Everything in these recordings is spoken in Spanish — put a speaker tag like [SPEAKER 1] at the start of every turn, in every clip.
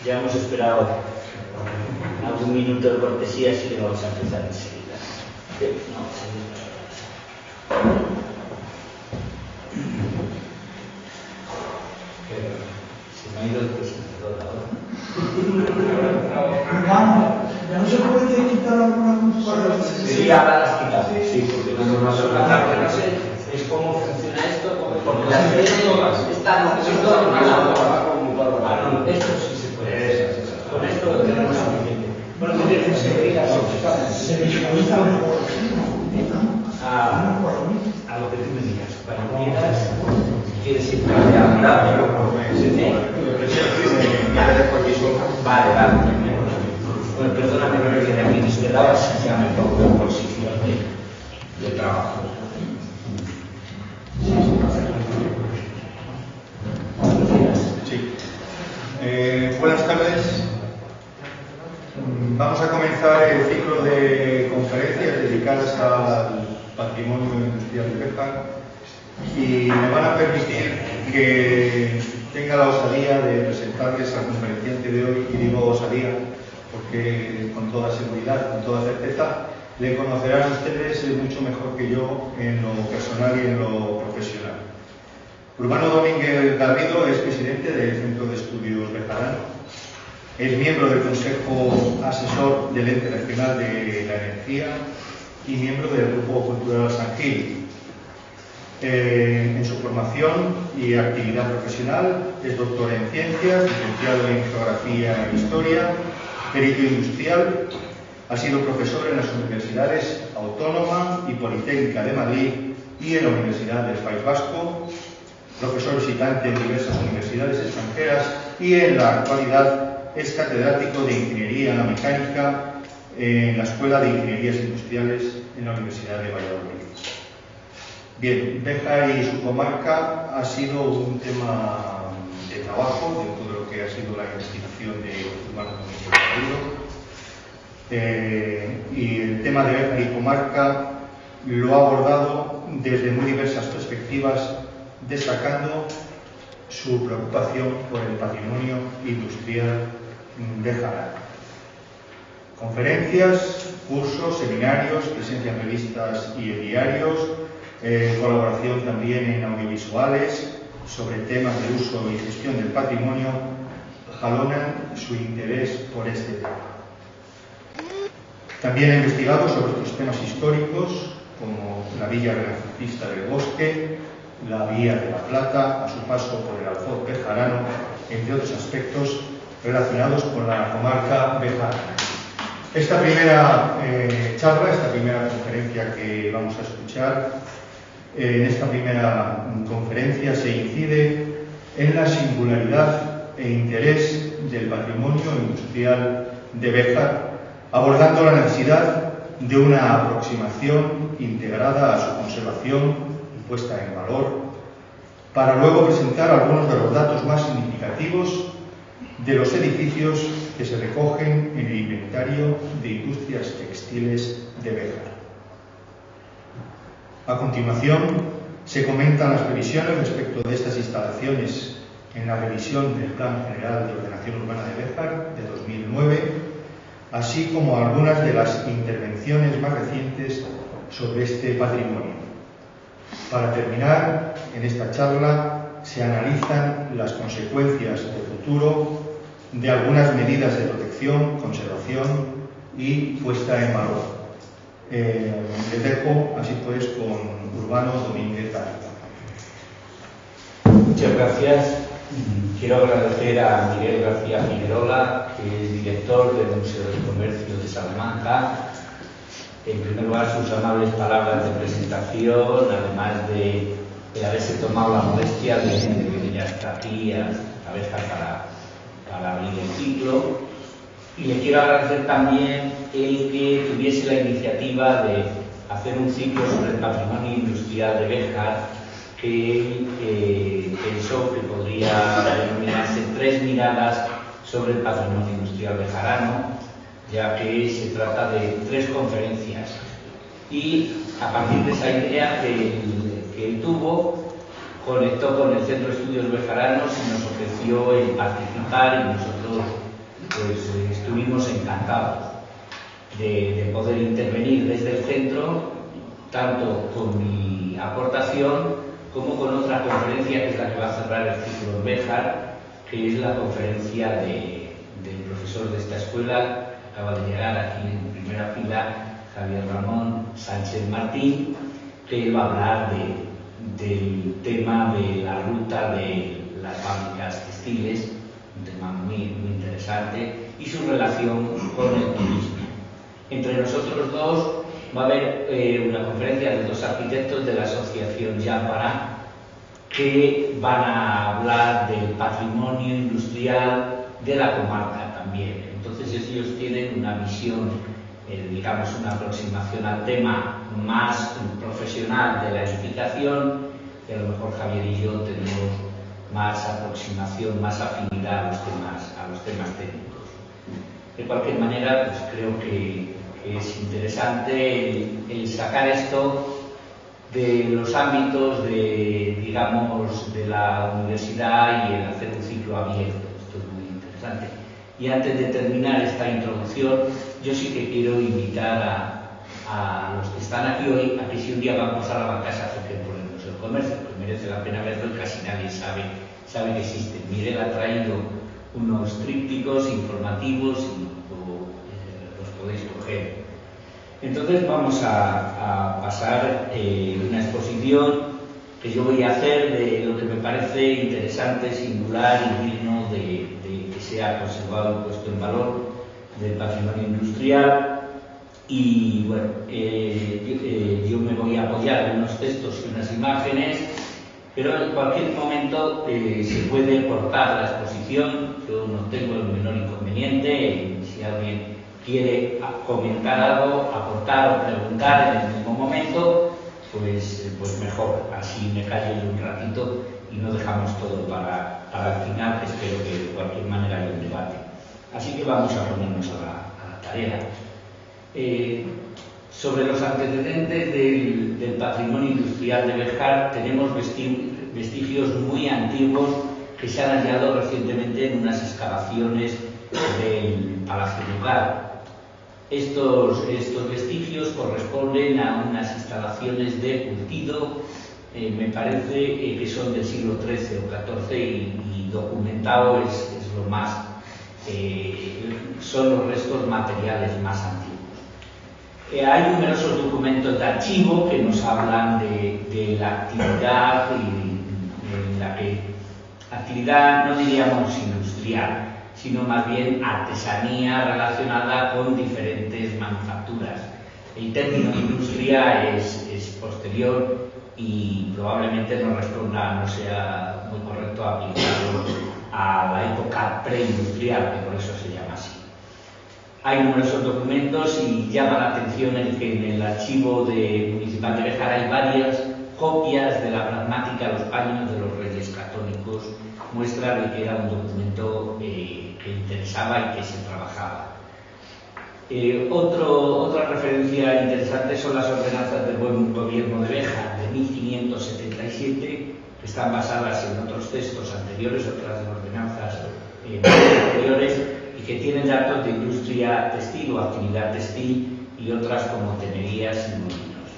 [SPEAKER 1] Ya hemos esperado algún minuto de cortesía, así que vamos a empezar enseguida. Se me ha ido el presentador ahora.
[SPEAKER 2] Ya no se puede quitar alguna cosa.
[SPEAKER 1] Sí, ahora las quitamos. Sí, porque no nos tratar. No sé, es cómo funciona esto, porque las están esto sí se puede. Con esto lo tenemos suficiente. Bueno, me tienes que seguir a lo que tú me digas. Cuando quieres ir para allá. Vale. Bueno, perdóname que de aquí de este lado ya me pongo en posición de trabajo.
[SPEAKER 3] Sí. Buenas tardes. Vamos a comenzar el ciclo de conferencias dedicadas al patrimonio industrial de Béjar y me van a permitir que tenga la osadía de presentarles al conferenciante de hoy, y digo osadía porque con toda seguridad, con toda certeza, le conocerán ustedes mucho mejor que yo en lo personal y en lo profesional. Urbano Domínguez Garrido es presidente del Centro de Estudios Bejarano, es miembro del Consejo Asesor del Ente Regional de la Energía y miembro del Grupo Cultural San Gil. En su formación y actividad profesional es doctor en Ciencias, licenciado en Geografía e Historia, perito industrial, ha sido profesor en las Universidades Autónoma y Politécnica de Madrid y en la Universidad del País Vasco, profesor visitante en diversas universidades extranjeras y en la actualidad es catedrático de Ingeniería Mecánica en la Escuela de Ingenierías Industriales en la Universidad de Valladolid. Bien, Béjar y su comarca ha sido un tema de trabajo de todo lo que ha sido la investigación de Urbano Domínguez Garrido. Y el tema de Béjar y comarca lo ha abordado desde muy diversas perspectivas, destacando su preocupación por el patrimonio industrial bejarano. Conferencias, cursos, seminarios, presencia en revistas y en diarios, colaboración también en audiovisuales sobre temas de uso y gestión del patrimonio jalonan su interés por este tema. También ha investigado sobre otros temas históricos como la Villa Renacentista del Bosque, la Vía de la Plata, a su paso por el Alfoz bejarano, entre otros aspectos relacionados con la comarca bejarana. Esta primera charla, esta primera conferencia que vamos a escuchar, en esta primera conferencia se incide en la singularidad e interés del patrimonio industrial de Béjar, abordando la necesidad de una aproximación integrada a su conservación y puesta en valor, para luego presentar algunos de los datos más significativos de los edificios que se recogen en el inventario de industrias textiles de Béjar. A continuación, se comentan las previsiones respecto de estas instalaciones en la revisión del Plan General de Ordenación Urbana de Béjar de 2009, así como algunas de las intervenciones más recientes sobre este patrimonio. Para terminar, en esta charla se analizan las consecuencias de futuro de algunas medidas de protección, conservación y puesta en valor. Les dejo, así pues, con Urbano Domínguez Garrido.
[SPEAKER 1] Muchas gracias. Quiero agradecer a Miguel García Figuerola, que es director del Museo del Comercio de Salamanca. En primer lugar, sus amables palabras de presentación, además de haberse tomado la molestia de venir hasta aquí a Béjar para abrir el ciclo. Y le quiero agradecer también el que tuviese la iniciativa de hacer un ciclo sobre el patrimonio industrial de Béjar, que pensó que podría denominarse 3 miradas sobre el patrimonio industrial bejarano, ya que se trata de 3 conferencias. Y a partir de esa idea que él tuvo, conectó con el Centro de Estudios Bejaranos y nos ofreció el participar, y nosotros pues estuvimos encantados de poder intervenir desde el centro, tanto con mi aportación como con otra conferencia que es la que va a cerrar el ciclo en Béjar, que es la conferencia del profesor de esta escuela, que acaba de llegar aquí en primera fila, Javier Ramón Sánchez Martín, que va a hablar del tema de la ruta de las fábricas textiles, un tema muy interesante, y su relación con el turismo. Entre nosotros dos va a haber una conferencia de dos arquitectos de la asociación Yámpara, que van a hablar del patrimonio industrial de la comarca también. Entonces ellos tienen una visión, digamos, una aproximación al tema más profesional de la edificación, y a lo mejor Javier y yo tenemos más aproximación, más afinidad a los temas técnicos. De cualquier manera, pues creo que es interesante el sacar esto de los ámbitos digamos, de la universidad y el hacer un ciclo abierto. Esto es muy interesante. Y antes de terminar esta introducción, yo sí que quiero invitar a los que están aquí hoy a que si un día vamos a la banca se acerquen por el Museo del Comercio, que merece la pena verlo y casi nadie sabe que existe. Miguel ha traído unos trípticos informativos y los podéis coger. Entonces vamos a pasar una exposición que yo voy a hacer de lo que me parece interesante, singular y digno de que sea conservado y puesto en valor del patrimonio industrial. Y bueno, yo me voy a apoyar en unos textos y unas imágenes, pero en cualquier momento se puede cortar la exposición. Yo no tengo el menor inconveniente. Si alguien quiere comentar algo, aportar o preguntar en el mismo momento, pues mejor. Así me callo yo un ratito y no dejamos todo para el final, que espero que de cualquier manera haya un debate. Así que vamos a ponernos a la tarea. Sobre los antecedentes del patrimonio industrial de Béjar, tenemos vestigios muy antiguos que se han hallado recientemente en unas excavaciones del Palacio Ducal. Estos vestigios corresponden a unas instalaciones de curtido, me parece que son del siglo XIII o XIV y documentado es lo más, son los restos materiales más antiguos. Hay numerosos documentos de archivo que nos hablan de la actividad, en la que actividad no diríamos industrial, sino más bien artesanía relacionada con diferentes manufacturas. El término industria es posterior y probablemente no sea muy correcto aplicarlo a la época preindustrial, que por eso se llama así. Hay numerosos documentos y llama la atención el que en el archivo municipal de Béjar hay varias copias de la pragmática a los paños de los Reyes Católicos, muestra de que era un documento que interesaba y que se trabajaba. Otra referencia interesante son las ordenanzas del buen gobierno de Béjar de 1577, que están basadas en otros textos anteriores, otras ordenanzas anteriores, y que tienen datos de industria textil o actividad textil y otras como tenerías y molinos.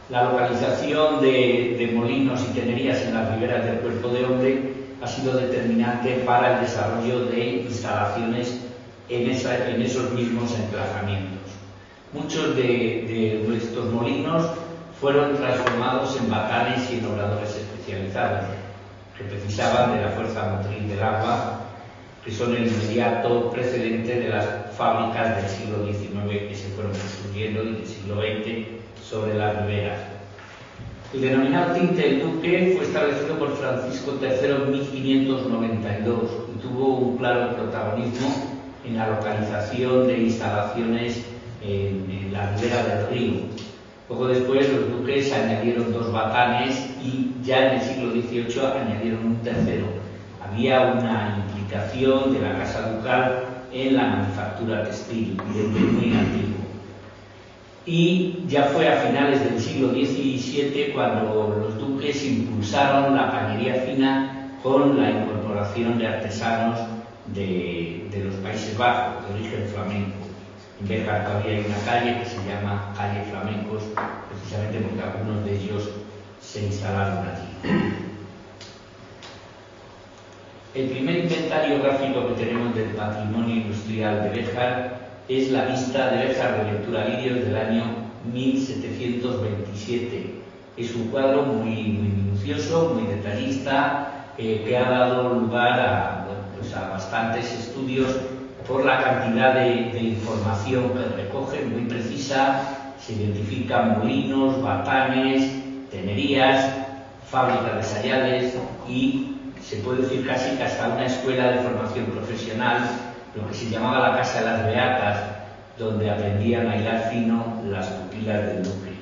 [SPEAKER 1] La localización de molinos y tenerías en las riberas del Cuerpo de Hombre ha sido determinante para el desarrollo de instalaciones en esos mismos emplazamientos. Muchos de estos molinos fueron transformados en batanes y en obradores especializados que precisaban de la fuerza motriz del agua, que son el inmediato precedente de las fábricas del siglo XIX que se fueron construyendo y del siglo XX sobre las riberas. El denominado tinte del Duque fue establecido por Francisco III en 1592 y tuvo un claro protagonismo en la localización de instalaciones en la ribera del río. Poco después los duques añadieron 2 batanes y ya en el siglo XVIII añadieron un tercero. Había una implicación de la Casa Ducal en la manufactura textil desde muy antiguo. y ya fue a finales del siglo XVII cuando los duques impulsaron la cañería fina con la incorporación de artesanos de los Países Bajos, de origen flamenco. En Béjar todavía hay una calle que se llama Calle Flamencos, precisamente porque algunos de ellos se instalaron allí. El primer inventario gráfico que tenemos del patrimonio industrial de Béjar es la vista de Béjar de Ventura Lirio del año 1727. Es un cuadro muy minucioso, muy detallista, que ha dado lugar a bastantes estudios por la cantidad de información que recoge, muy precisa. Se identifican molinos, batanes, tenerías, fábricas de sayales y se puede decir casi que hasta una escuela de formación profesional, lo que se llamaba la Casa de las Beatas, donde aprendían a hilar fino las pupilas del duque.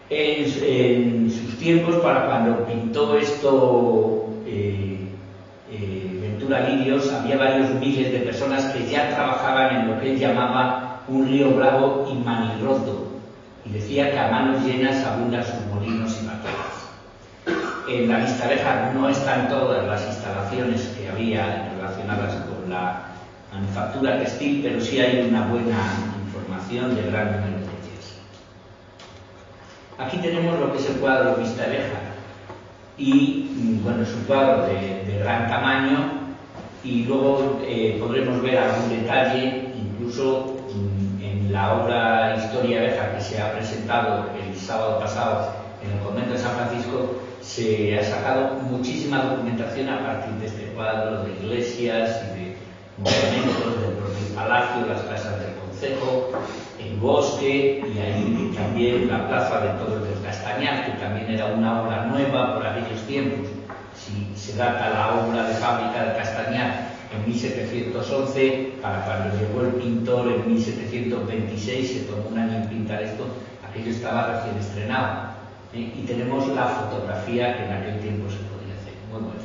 [SPEAKER 1] En sus tiempos, para cuando pintó esto Ventura Lirios, había varios miles de personas que ya trabajaban en lo que él llamaba un río bravo y manirroto, y decía que a manos llenas abundan sus molinos y batolas. En la Vista Béjar no están todas las instalaciones que había relacionadas con la manufactura textil, pero sí hay una buena información de gran número de ellas. Aquí tenemos lo que es el cuadro Vista Béjar, y bueno, es un cuadro de gran tamaño, y luego podremos ver algún detalle, incluso en la obra Historia Béjar que se ha presentado el sábado pasado en el convento de San Francisco. Se ha sacado muchísima documentación a partir de este cuadro, de iglesias y de monumentos del propio palacio, las casas del concejo, el bosque y ahí también la plaza de Toros del Castañar, que también era una obra nueva por aquellos tiempos. Si se data la obra de fábrica de Castañar en 1711, para cuando llegó el pintor en 1726, se tomó un año en pintar esto, aquello estaba recién estrenado. Y tenemos la fotografía que en aquel tiempo se podía hacer. Muy bueno.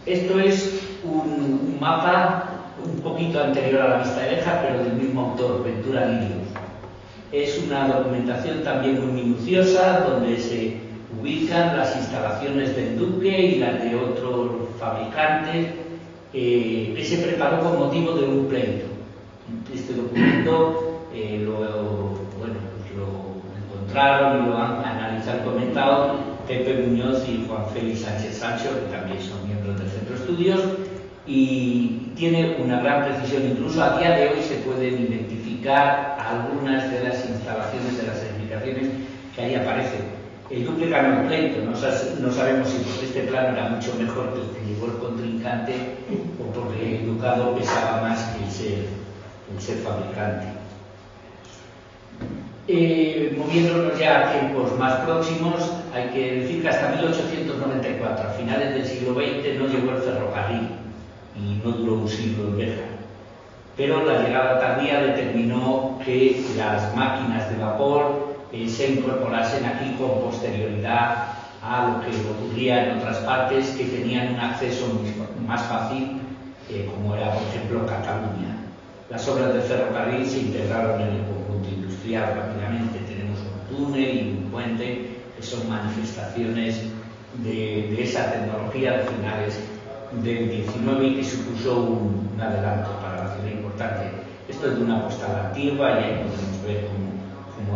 [SPEAKER 1] Esto es un mapa un poquito anterior a la Vista de Béjar, pero del mismo autor, Ventura Lirios. Es una documentación también muy minuciosa, donde se ubican las instalaciones del duque y las de otros fabricantes, que se preparó con motivo de un pleito. Este documento lo encontraron y lo han analizado y comentado Pepe Muñoz y Juan Félix Sánchez Sancho, que también son miembros del Centro de Estudios, y tiene una gran precisión. Incluso a día de hoy se pueden identificar algunas de las instalaciones, de las edificaciones que ahí aparecen. El duque ganó el pleito, no sabemos si porque este plano era mucho mejor que el que llevó el contrincante o porque el ducado pesaba más que el ser fabricante. Moviéndonos ya a tiempos más próximos, hay que decir que hasta 1894, a finales del siglo XX, no llegó el ferrocarril y no duró un siglo en Béjar. Pero la llegada tardía determinó que las máquinas de vapor se incorporasen aquí con posterioridad a lo que ocurría en otras partes que tenían un acceso más fácil, como era, por ejemplo, Cataluña. Las obras del ferrocarril se integraron en el conjunto industrial rápidamente. Tenemos un túnel y un puente que son manifestaciones de esa tecnología de finales del 19 y que supuso un adelanto para la ciudad importante. Esto es de una postal antigua y ahí podemos ver cómo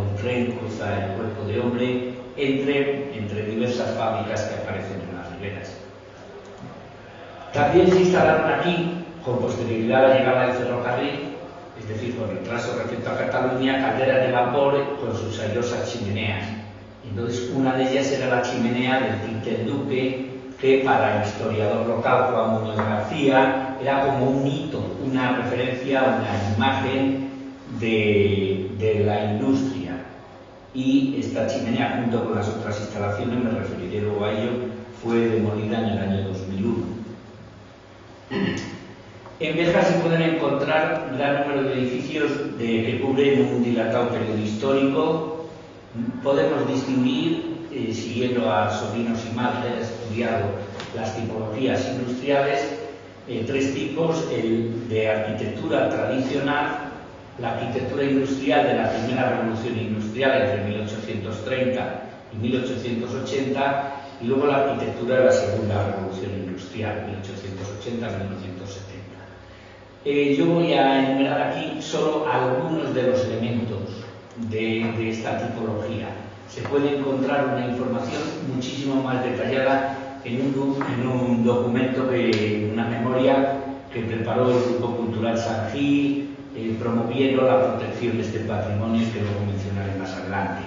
[SPEAKER 1] el tren cruza el cuerpo de hombre entre diversas fábricas que aparecen en las riberas. También se instalaron aquí, con posterioridad a la llegada del ferrocarril, es decir, con retraso respecto a Cataluña, calderas de vapor con sus airosas chimeneas. Entonces, una de ellas era la chimenea del Tinte del Duque, que para el historiador local Juan Muñoz García era como un hito, una referencia, una imagen de la industria. Y esta chimenea, junto con las otras instalaciones, me referiré luego a ello, fue demolida en el año 2001. En Béjar se pueden encontrar un gran número de edificios que cubren un dilatado periodo histórico. Podemos distinguir, siguiendo a Sobrinos y Mal, que han estudiado las tipologías industriales, tres tipos: el de arquitectura tradicional, la arquitectura industrial de la primera revolución industrial entre 1830 y 1880, y luego la arquitectura de la segunda revolución industrial, 1880-1970. Yo voy a enumerar aquí solo algunos de los elementos de esta tipología. Se puede encontrar una información muchísimo más detallada en un documento, una memoria que preparó el Grupo Cultural San Gil, promoviendo la protección de este patrimonio, que luego mencionaré más adelante.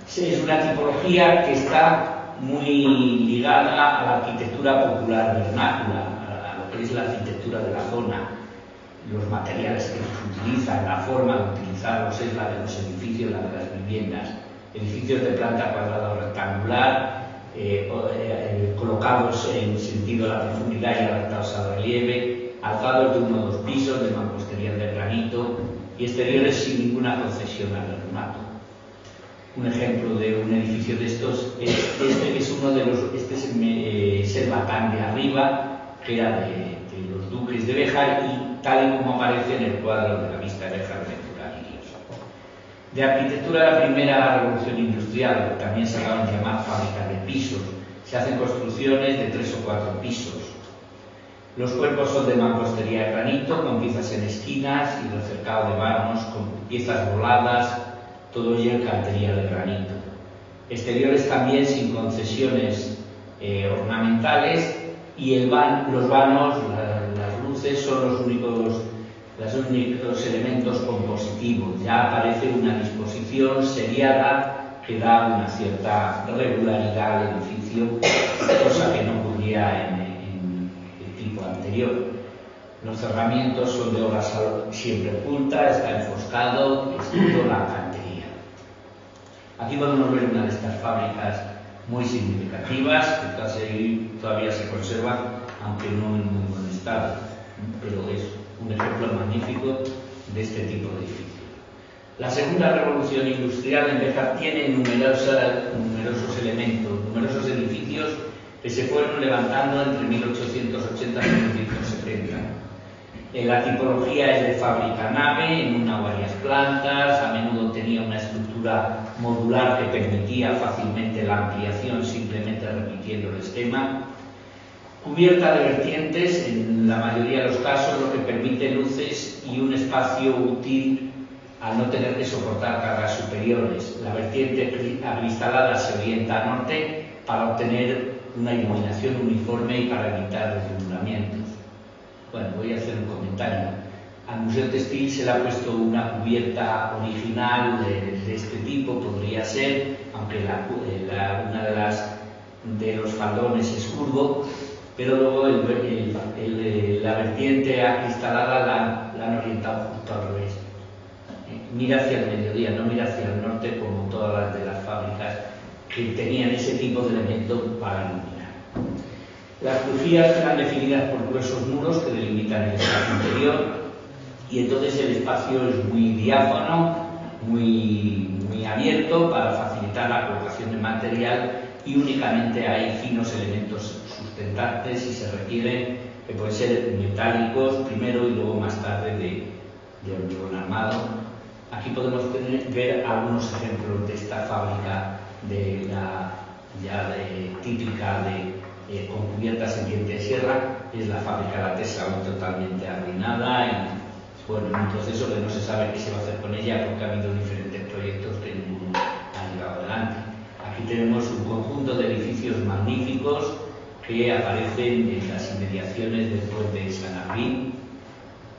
[SPEAKER 1] Es una tipología que está muy ligada a la arquitectura popular vernácula, a lo que es la arquitectura de la zona, los materiales que se utilizan, la forma de utilizarlos es la de los edificios, la de las viviendas. Edificios de planta cuadrada o rectangular, colocados en sentido de la profundidad y adaptados al relieve, alzados de 1 o 2 pisos, de mampostería de granito y exteriores sin ninguna concesión al ornato. Un ejemplo de un edificio de estos es este, que es uno de los, es el Batán de arriba, que era de los duques de Béjar, y tal y como aparece en el cuadro de la vista de Béjar de Turalirios. De arquitectura de la primera revolución industrial, también se acaban de llamar fábricas de pisos, se hacen construcciones de 3 o 4 pisos. Los cuerpos son de mampostería de granito, con piezas en esquinas y recercado de vanos, con piezas voladas, todo ello en cantería de granito. Exteriores también sin concesiones ornamentales, y los vanos, las luces, son los únicos elementos compositivos. Ya aparece una disposición seriada que da una cierta regularidad al edificio, cosa que no ocurría en el tipo anterior. Los cerramientos son de obra siempre oculta, está enfoscado, es toda la cantería. Aquí podemos ver una de estas fábricas muy significativas, que todavía se conservan, aunque no en muy buen estado, pero es un ejemplo magnífico de este tipo de edificio. La segunda revolución industrial en Béjar tiene numerosos elementos, numerosos edificios que se fueron levantando entre 1880 y 1970. La tipología es de fábrica nave, en una o varias plantas, a menudo tenía una estructura modular que permitía fácilmente la ampliación simplemente repitiendo el esquema. Cubierta de vertientes, en la mayoría de los casos, lo que permite luces y un espacio útil al no tener que soportar cargas superiores. La vertiente acristalada se orienta a norte para obtener una iluminación uniforme y para evitar deslumbramientos. Bueno, voy a hacer un comentario. Al Museo Textil se le ha puesto una cubierta original de este tipo, podría ser, aunque una de los faldones es curvo, pero luego la vertiente acristalada la han orientado justo al revés. Mira hacia el mediodía, no mira hacia el norte como todas las de las fábricas que tenían ese tipo de elemento para iluminar. Las crujías están definidas por gruesos muros que delimitan el espacio interior, y entonces el espacio es muy diáfano, muy abierto para facilitar la colocación de material, y únicamente hay finos elementos sustentantes y se requieren, que pueden ser metálicos primero y luego más tarde de hormigón armado. Aquí podemos ver algunos ejemplos de esta fábrica típica con cubiertas en diente de sierra. Es la fábrica La Tesa, hoy totalmente arruinada, y bueno, en un proceso que no se sabe qué se va a hacer con ella, porque ha habido diferentes proyectos que ninguno ha llevado adelante. Aquí tenemos un conjunto de edificios magníficos que aparecen en las inmediaciones del puente de San Agustín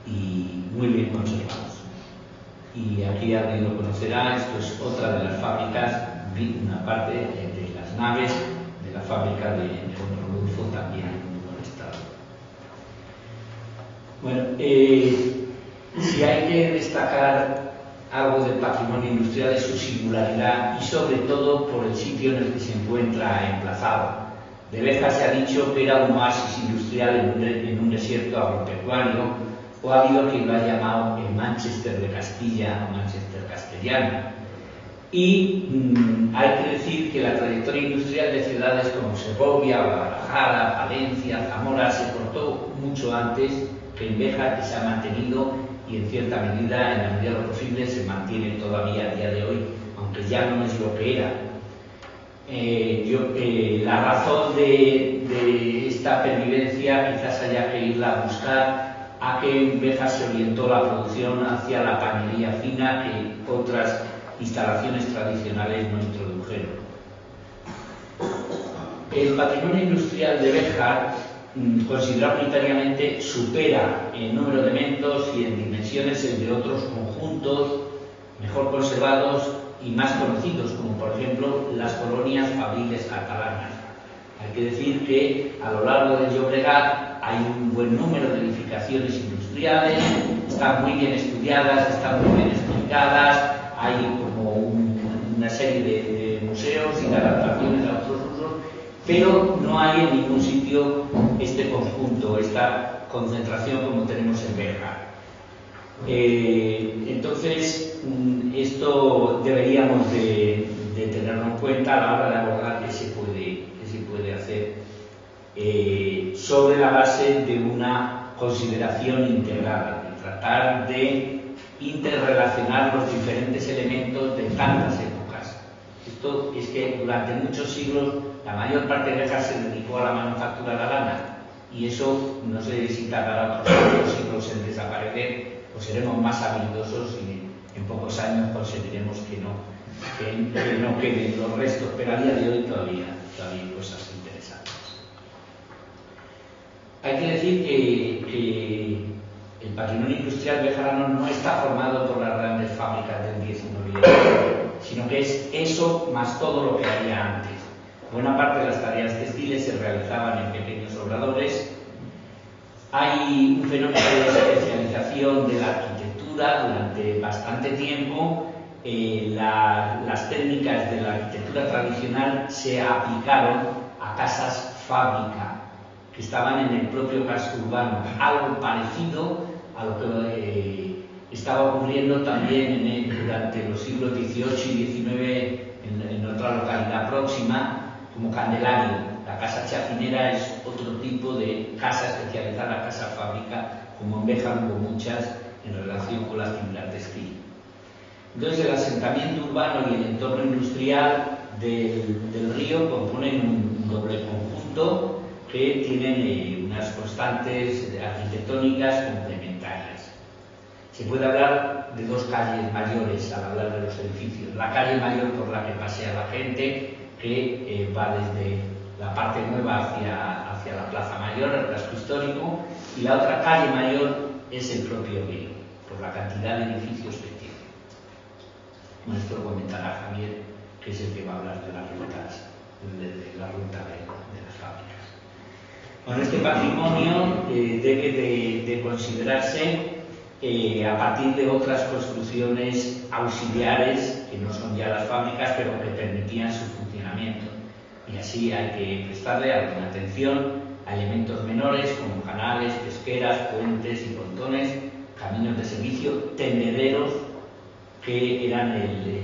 [SPEAKER 1] y muy bien conservados. Y aquí alguien lo conocerá, esto es otra de las fábricas, una parte de las naves de la fábrica de Don Rodolfo, también en muy buen estado. Bueno, si hay que destacar algo del patrimonio industrial es su singularidad, y sobre todo por el sitio en el que se encuentra emplazado. De Béjar se ha dicho que era un oasis industrial en un desierto agropecuario, o ha habido quien lo ha llamado el Manchester de Castilla o Manchester castellano. Y hay que decir que la trayectoria industrial de ciudades como Segovia, Guadalajara, Valencia, Zamora se cortó mucho antes que en Béjar, que se ha mantenido y en cierta medida, en la medida de lo posible, se mantiene todavía a día de hoy, aunque ya no es lo que era. La razón de esta pervivencia quizás haya que irla a buscar a que en Béjar se orientó la producción hacia la pañería fina que otras instalaciones tradicionales no introdujeron. El patrimonio industrial de Béjar, considerado unitariamente, supera en número de elementos y en dimensiones el de otros conjuntos mejor conservados y más conocidos, como por ejemplo las colonias fabriles catalanas. Hay que decir que a lo largo del Llobregat hay un buen número de edificaciones industriales, están muy bien estudiadas, están muy bien explicadas, hay como una serie de museos y de adaptaciones a otros usos, pero no hay en ningún sitio este conjunto, esta concentración como tenemos en Béjar. Entonces, esto deberíamos de tenerlo en cuenta a la hora de abordar qué se puede hacer sobre la base de una consideración integrada, de tratar de interrelacionar los diferentes elementos de tantas épocas. Esto es que durante muchos siglos la mayor parte de Béjar se dedicó a la manufactura de la lana, y eso no sé si tardará otros siglos en desaparecer, o seremos más habilidosos y en pocos años conseguiremos que no queden los restos, pero a día de hoy todavía hay cosas interesantes. Hay que decir que el patrimonio industrial bejarano no está formado por las grandes fábricas del 19 y sino que es eso más todo lo que había antes. Buena parte de las tareas textiles se realizaban en pequeños obradores. Hay un fenómeno de especialización de la arquitectura durante bastante tiempo. Las técnicas de la arquitectura tradicional se aplicaron a casas fábrica que estaban en el propio casco urbano, algo parecido a lo que estaba ocurriendo también durante los siglos XVIII y XIX en otra localidad próxima, como Candelario. La casa chacinera es otro tipo de casa especializada, casa fábrica, como en Béjar hubo muchas en relación con la actividad textil. Entonces, el asentamiento urbano y el entorno industrial del río componen un doble conjunto que tienen unas constantes arquitectónicas complementarias. Se puede hablar de dos calles mayores al hablar de los edificios. La calle mayor por la que pasea la gente, que va desde la parte nueva hacia la Plaza Mayor, el casco histórico, y la otra calle mayor es el propio río, por la cantidad de edificios que tiene. Bueno, esto lo comentará Javier, que es el que va a hablar de las rutas, de la ruta de las fábricas. Bueno, este patrimonio debe de considerarse a partir de otras construcciones auxiliares, que no son ya las fábricas, pero que permitían su funcionamiento. Y así hay que prestarle alguna atención a elementos menores como canales, pesqueras, puentes y pontones, caminos de servicio, tendederos, que eran el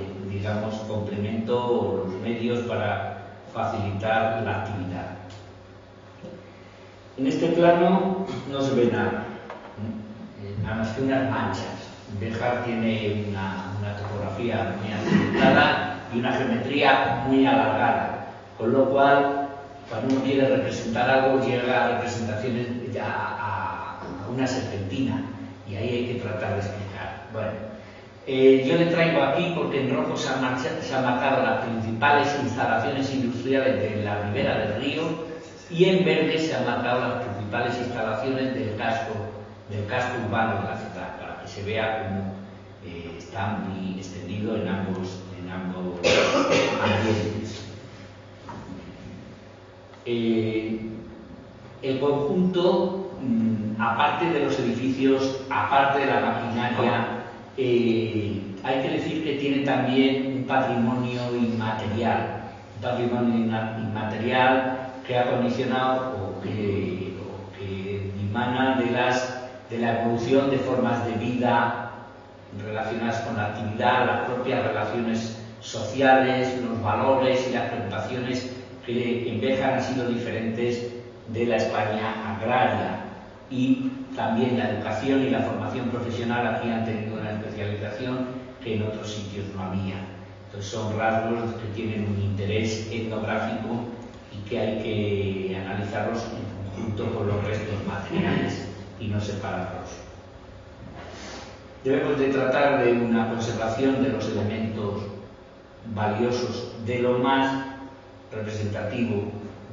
[SPEAKER 1] complemento o los medios para facilitar la actividad. En este plano no se ve nada más que unas manchas. Béjar tiene una topografía muy accidentada y una geometría muy alargada, con lo cual, cuando uno quiere representar algo, llega a representaciones a una serpentina, y ahí hay que tratar de explicar. Bueno, yo le traigo aquí porque en rojo se han marcado las principales instalaciones industriales de la ribera del río, y en verde se han marcado las principales instalaciones del casco urbano de la ciudad, para que se vea cómo está muy extendido en ambos ambientes. El conjunto, aparte de los edificios, aparte de la maquinaria, hay que decir que tiene también un patrimonio inmaterial que ha condicionado o que dimana de la evolución de formas de vida relacionadas con la actividad, las propias relaciones sociales, los valores y las preocupaciones que en Béjar han sido diferentes de la España agraria, y también la educación y la formación profesional aquí han tenido una especialización que en otros sitios no había. Entonces son rasgos que tienen un interés etnográfico y que hay que analizarlos en conjunto con los restos materiales y no separarlos. Debemos de tratar de una conservación de los elementos valiosos, de lo más representativo,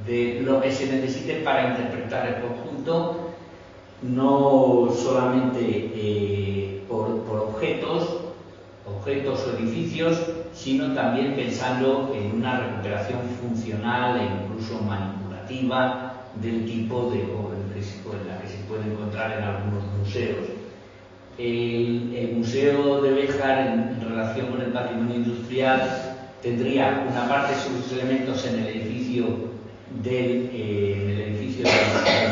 [SPEAKER 1] de lo que se necesite para interpretar el conjunto, no solamente por objetos o edificios, sino también pensando en una recuperación funcional e incluso manipulativa del tipo en la que se puede encontrar en algunos museos. El Museo de Béjar, en relación con el patrimonio industrial, tendría una parte de sus elementos en el edificio del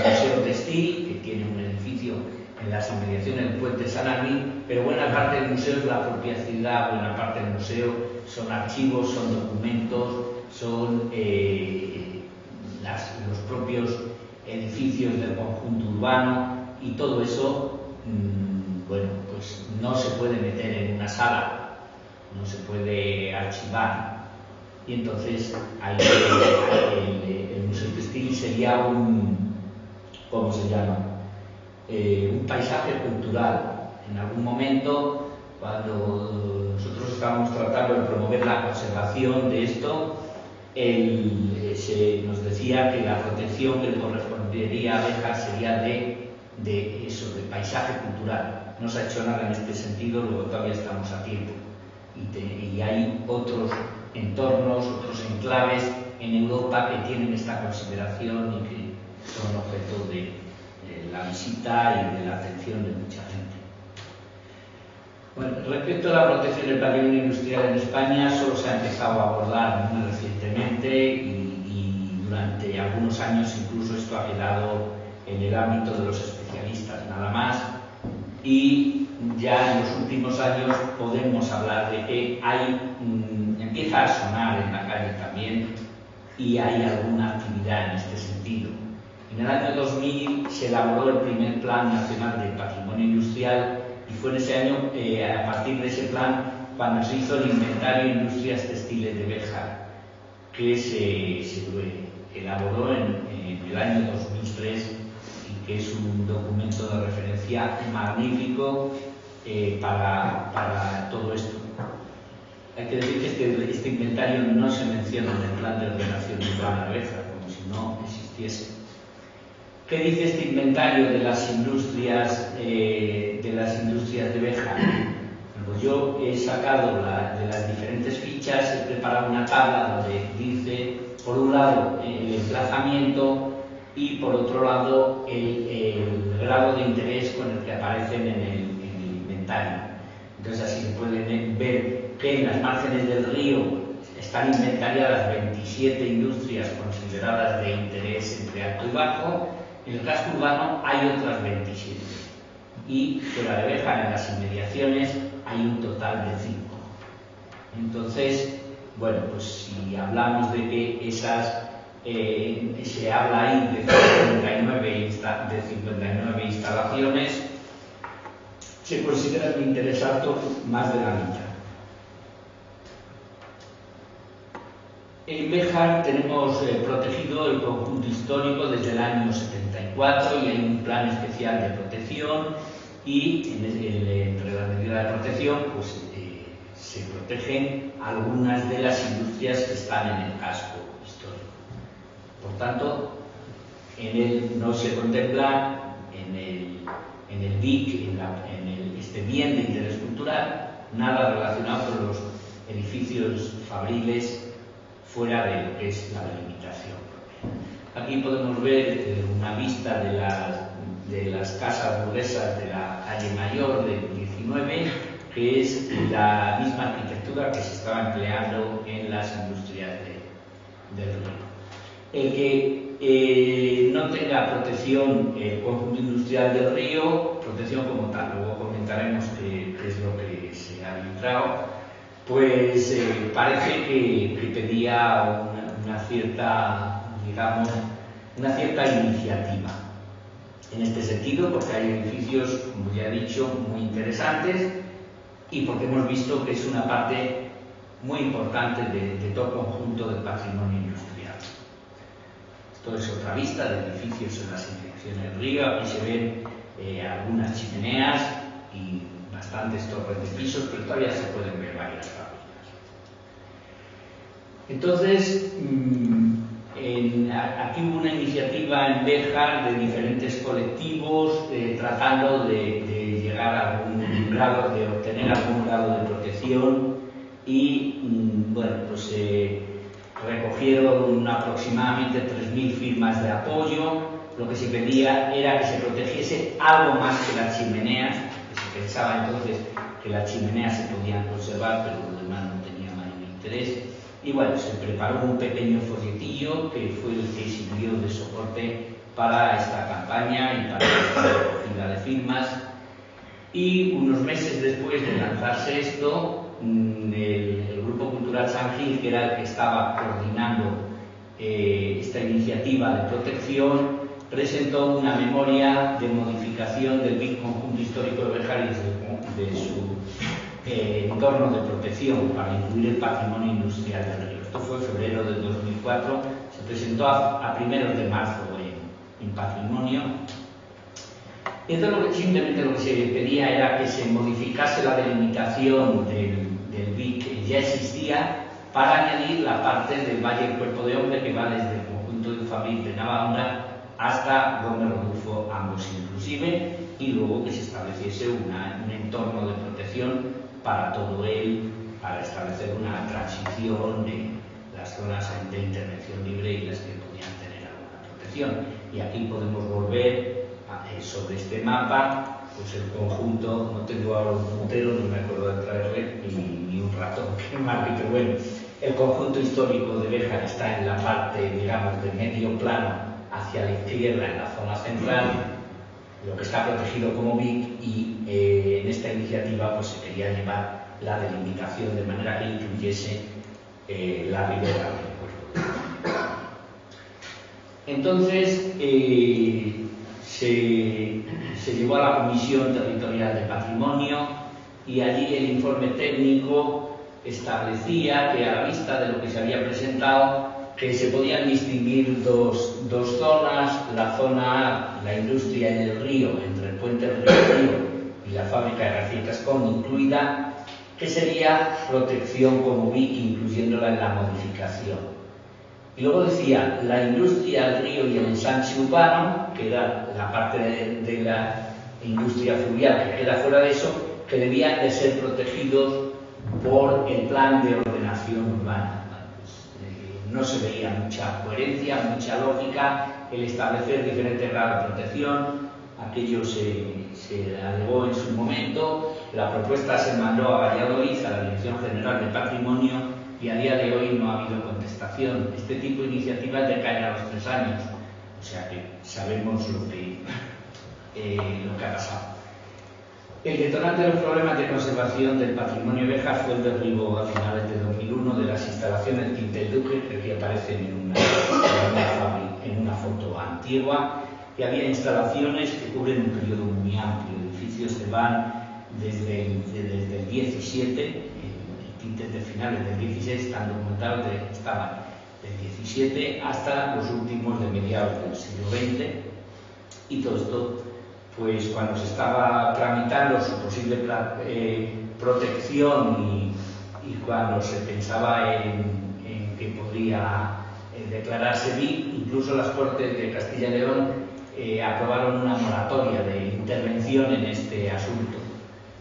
[SPEAKER 1] Museo Textil, que tiene un edificio en las inmediaciones del puente San Agustín, pero buena parte del museo es la propia ciudad, buena parte del museo son archivos, son documentos, son los propios edificios del conjunto urbano, y todo eso bueno, pues no se puede meter en una sala, no se puede archivar, y entonces el Museo Textil sería ¿cómo se llama? Un paisaje cultural. En algún momento, cuando nosotros estábamos tratando de promover la conservación de esto, se nos decía que la protección que le correspondería a Béjar sería de paisaje cultural. No se ha hecho nada en este sentido, luego todavía estamos a tiempo. Y hay otros entornos, otros enclaves en Europa que tienen esta consideración y que son objeto de la visita y de la atención de mucha gente. Bueno, respecto a la protección del patrimonio industrial en España, solo se ha empezado a abordar muy recientemente y durante algunos años incluso esto ha quedado en el ámbito de los especialistas nada más, y ya en los últimos años podemos hablar de que empieza a sonar en la calle también, y hay alguna actividad en este sentido. En el año 2000 se elaboró el primer Plan Nacional de Patrimonio Industrial, y fue en ese año, a partir de ese plan, cuando se hizo el Inventario de Industrias Textiles de Béjar, que se elaboró en el año 2003, y que es un documento de referencia magnífico para todo esto. Hay que decir que este inventario no se menciona en el Plan de Ordenación Urbana de Béjar, como si no existiese. ¿Qué dice este inventario de las industrias de Béjar? Pues yo he sacado de las diferentes fichas, he preparado una tabla donde dice, por un lado, el emplazamiento y por otro lado, el grado de interés con el que aparecen en el inventario. Entonces así se puede ver que en las márgenes del río están inventariadas 27 industrias consideradas de interés entre alto y bajo. En el casco urbano hay otras 27, y fuera de Béjar, en las inmediaciones, hay un total de 5. Entonces, bueno, pues si hablamos de que se habla ahí de 59 instalaciones, se considera de interés alto más de la mitad. En Béjar tenemos protegido el conjunto histórico desde el año 74, y hay un plan especial de protección, y entre las medidas de protección pues, se protegen algunas de las industrias que están en el casco histórico. Por tanto, en él no se contempla en el BIC, este bien de interés cultural, nada relacionado con los edificios fabriles fuera de lo que es la delimitación. Aquí podemos ver una vista de las casas burguesas de la calle Mayor del 19, que es la misma arquitectura que se estaba empleando en las industrias del río. El que no tenga protección el conjunto industrial del río, protección como tal, luego comentaremos qué es lo que se ha arbitrado, pues parece que pedía una cierta, digamos, una cierta iniciativa. en este sentido, porque hay edificios, como ya he dicho, muy interesantes y porque hemos visto que es una parte muy importante de todo conjunto del patrimonio industrial. Esto es otra vista de edificios en las intersecciones del río. Aquí se ven algunas chimeneas y bastantes torres de pisos, pero todavía se pueden ver varias fábricas. Entonces, aquí hubo una iniciativa en Béjar de diferentes colectivos tratando de llegar a algún grado, de obtener algún grado de protección y, bueno, pues recogieron aproximadamente 3.000 firmas de apoyo. Lo que se pedía era que se protegiese algo más que las chimeneas, que se pensaba entonces que las chimeneas se podían conservar, pero lo demás no tenía mayor interés. Y bueno, se preparó un pequeño folletillo que fue el que sirvió de soporte para esta campaña y para esta recogida de firmas. Y unos meses después de lanzarse esto, el Grupo Cultural San Gil, que era el que estaba coordinando esta iniciativa de protección, presentó una memoria de modificación del BIC Conjunto Histórico de Béjar y de su entorno de protección para incluir el patrimonio industrial del río. Esto fue en febrero de 2004, se presentó a primeros de marzo en Patrimonio. Y entonces simplemente lo que se pedía era que se modificase la delimitación del BIC que ya existía para añadir la parte del Valle del Cuerpo de Hombre que va desde el conjunto de familia de Navahonda hasta Gómez Rodulfo, ambos inclusive, y luego que se estableciese un entorno de protección para todo él, para establecer una transición de las zonas de intervención libre y las que podían tener alguna protección. Y aquí podemos volver sobre este mapa, pues el conjunto, no tengo ahora un puntero, no me acuerdo de traerle, ni un ratón que marque, pero bueno, el conjunto histórico de Béjar está en la parte, digamos, de medio plano hacia la izquierda, en la zona central, lo que está protegido como BIC, y en esta iniciativa pues se quería llevar la delimitación de manera que incluyese la ribera del puerto. Entonces se llevó a la Comisión Territorial de Patrimonio y allí el informe técnico establecía que a la vista de lo que se había presentado que se podían distinguir dos zonas, la zona A, la industria en el río, entre el puente del río y la fábrica de García Cascón incluida, que sería protección como BIC, incluyéndola en la modificación. Y luego decía la industria del río y el ensanche urbano, que era la parte de la industria fluvial que queda fuera de eso, que debían de ser protegidos por el plan de ordenación urbana. No se veía mucha coherencia, mucha lógica el establecer diferentes grados de protección. Aquello se alegó en su momento, la propuesta se mandó a Valladolid, a la Dirección General de Patrimonio, y a día de hoy no ha habido contestación. Este tipo de iniciativas ya caen a los 3 años, o sea que sabemos lo que ha pasado. El detonante de los problemas de conservación del patrimonio Béjar fue el derribo a finales de 2001 de las instalaciones Tintel Duque, que aquí aparecen en una foto antigua, y había instalaciones que cubren un periodo muy amplio, edificios que van desde el 17, tintes de finales del 16 están documentados, estaban del 17 hasta los últimos de mediados del siglo XX, y todo esto pues cuando se estaba tramitando su posible protección y cuando se pensaba en que podría declararse BIC, incluso las Cortes de Castilla y León aprobaron una moratoria de intervención en este asunto,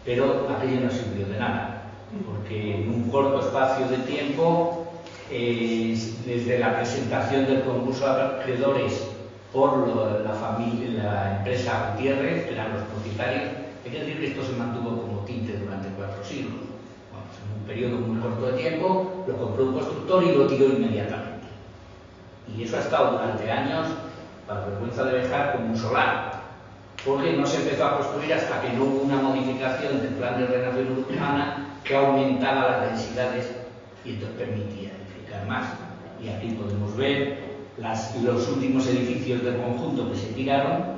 [SPEAKER 1] pero aquello no sirvió de nada, porque en un corto espacio de tiempo, desde la presentación del concurso de acreedores por la empresa Gutiérrez, que eran los propietarios, hay que decir que esto se mantuvo como tinte durante 4 siglos. Bueno, pues en un periodo muy corto de tiempo lo compró un constructor y lo tiró inmediatamente. Y eso ha estado durante años, para vergüenza de Béjar, como un solar, porque no se empezó a construir hasta que no hubo una modificación del plan de ordenación urbana que aumentaba las densidades y entonces permitía edificar más. Y aquí podemos ver los últimos edificios del conjunto que se tiraron,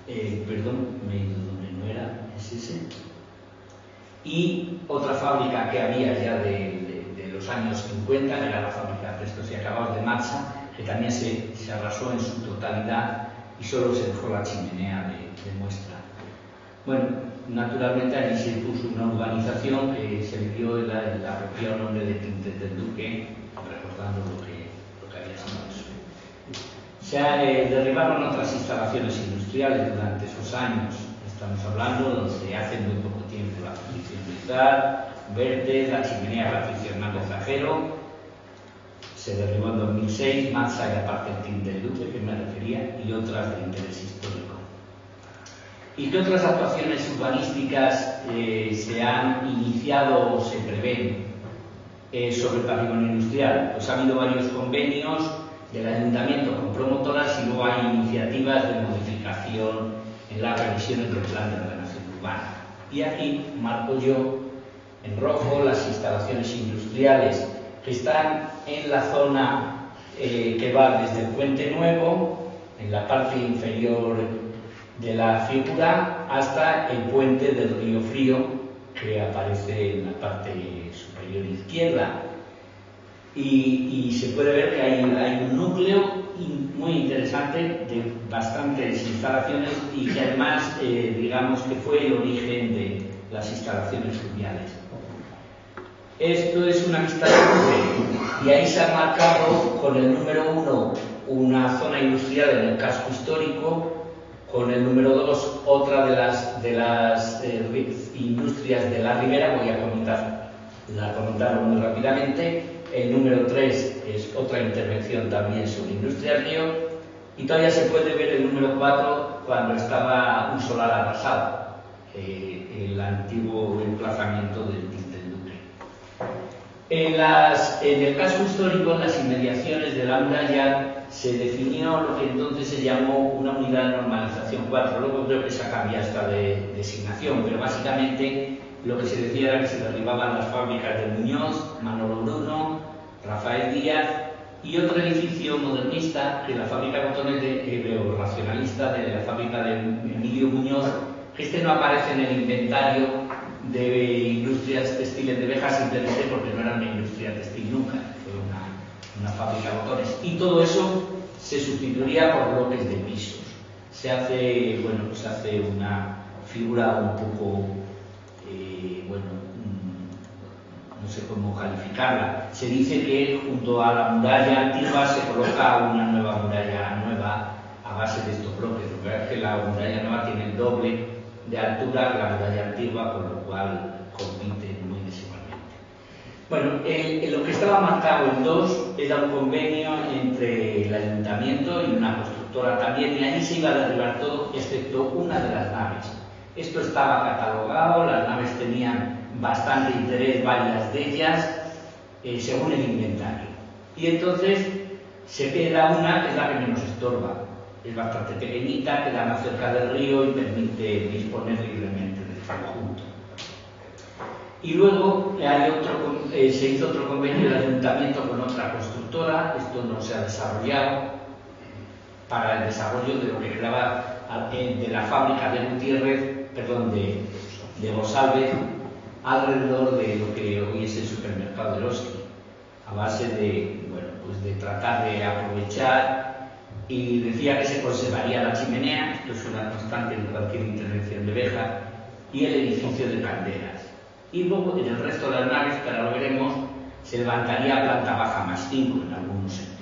[SPEAKER 1] perdón, me he ido donde no era, es ese. Y otra fábrica que había ya de los años 50, era la fábrica Prestos y Acabados de Matza, que también se arrasó en su totalidad y solo se dejó la chimenea de muestra. Bueno, naturalmente allí se puso una urbanización que se le dio el apropiado nombre de Tintes del Duque, recordando lo que había sido eso. Se derribaron otras instalaciones industriales durante esos años. Estamos hablando donde hace muy poco tiempo la fundición militar, Verde, la chimenea Patricio Hernández Zajero, se derribó en 2006, Matza y aparte el Tintes del Duque, que me refería, y otras de interés histórico. ¿Y qué otras actuaciones urbanísticas se han iniciado o se prevén sobre el patrimonio industrial? Pues ha habido varios convenios del ayuntamiento con promotoras y luego hay iniciativas de modificación en las revisiones del plan de ordenación urbana. Y aquí marco yo en rojo las instalaciones industriales que están en la zona que va desde el Puente Nuevo, en la parte inferior de la figura, hasta el puente del Río Frío, que aparece en la parte superior izquierda. Y se puede ver que hay un núcleo muy interesante de bastantes instalaciones y que además, digamos que fue el origen de las instalaciones fluviales. Esto es una vista de cruce y ahí se ha marcado con el número 1 una zona industrial en el casco histórico, con el número 2 otra de las industrias de la Ribera. Voy a comentarlo muy rápidamente. El número 3 es otra intervención también sobre Industria Río, y todavía se puede ver el número 4 cuando estaba un solar arrasado, el antiguo emplazamiento del Tintes del Duque. En el casco histórico, en las inmediaciones de la muralla, se definió lo que entonces se llamó una unidad de normalización 4. Luego creo que se ha cambiado esta designación, pero básicamente lo que se decía era que se derribaban las fábricas de Muñoz, Manolo Bruno, Rafael Díaz y otro edificio modernista, que es la fábrica de botones racionalista de la fábrica de Emilio Muñoz, que este no aparece en el inventario de industrias textiles de Béjar, simplemente porque no era una industria textil nunca, fue una fábrica de botones. Y todo eso se sustituiría por bloques de pisos. Se hace una figura un poco, no sé cómo calificarla. Se dice que junto a la muralla antigua se coloca una nueva muralla nueva a base de estos bloques. Lo que es que la muralla nueva tiene el doble de altura que la muralla antigua, con lo cual compite muy desigualmente. Bueno, lo que estaba marcado en 2 era un convenio entre el ayuntamiento y una constructora también, y ahí se iba a derribar todo excepto una de las naves. Esto estaba catalogado, las naves tenían bastante interés, varias de ellas, según el inventario. Y entonces se queda una que es la que menos estorba. Es bastante pequeñita, queda más cerca del río y permite disponer libremente del conjunto. Y luego se hizo otro convenio del ayuntamiento con otra constructora. Esto no se ha desarrollado, para el desarrollo de lo que quedaba de la fábrica de Gutiérrez, de Gosalvez, alrededor de lo que hoy es el supermercado de Eroski, a base de tratar de aprovechar. Y decía que se conservaría la chimenea, esto es una constante en cualquier intervención de Béjar, y el edificio de calderas. Y luego en el resto de las naves, que ahora lo veremos, se levantaría planta baja más 5 en algunos sentidos.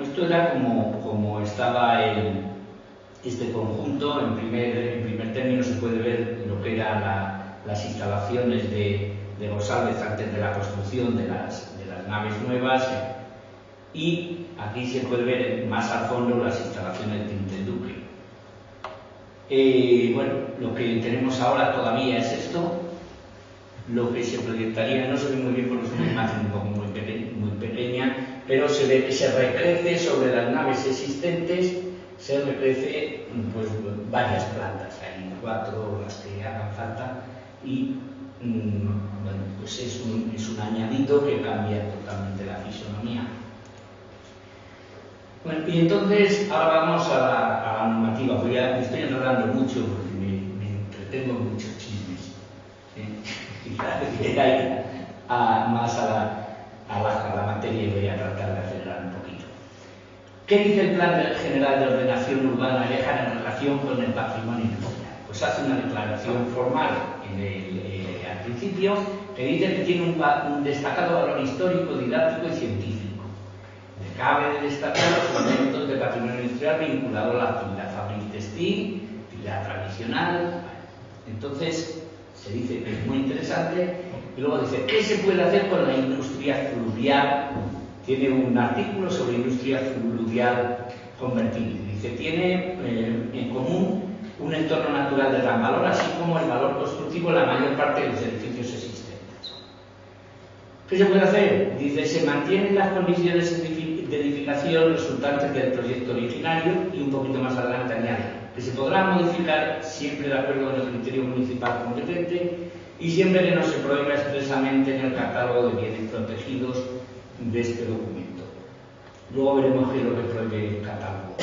[SPEAKER 1] Esto era como estaba este conjunto. En primer término se puede ver lo que eran las instalaciones de Gosalvez antes de la construcción de las naves nuevas, y aquí se puede ver más al fondo las instalaciones de Tintes del Duque. Lo que tenemos ahora todavía es esto. Lo que se proyectaría, no se ve muy bien porque es una imagen un poco muy pequeña, pero se ve que se recrece sobre las naves existentes, se recrece varias plantas, hay 4 las que hagan falta, y es un añadido que cambia totalmente la fisonomía. Bueno, y entonces ahora vamos a la normativa. Me estoy enredando mucho porque me entretengo en muchos chismes. Quizás debería ir más a la materia y voy a tratar de acelerar un poquito. ¿Qué dice el Plan General de Ordenación Urbana Lejana en relación con el patrimonio industrial? Pues hace una declaración formal al principio que dice que tiene un destacado valor histórico, didáctico y científico. Cabe destacar los elementos de patrimonio industrial vinculados a la actividad fabril textil, actividad tradicional. Entonces, se dice que es muy interesante y luego dice, ¿qué se puede hacer con la industria fluvial? Tiene un artículo sobre industria fluvial convertible. Dice, tiene en común un entorno natural de gran valor, así como el valor constructivo en la mayor parte de los edificios existentes. ¿Qué se puede hacer? Dice, se mantienen las condiciones de edificación resultantes del proyecto originario y un poquito más adelante añade que se podrá modificar siempre de acuerdo con el criterio municipal competente y siempre que no se prohíba expresamente en el catálogo de bienes protegidos de este documento. Luego veremos qué es lo que prohíbe el catálogo.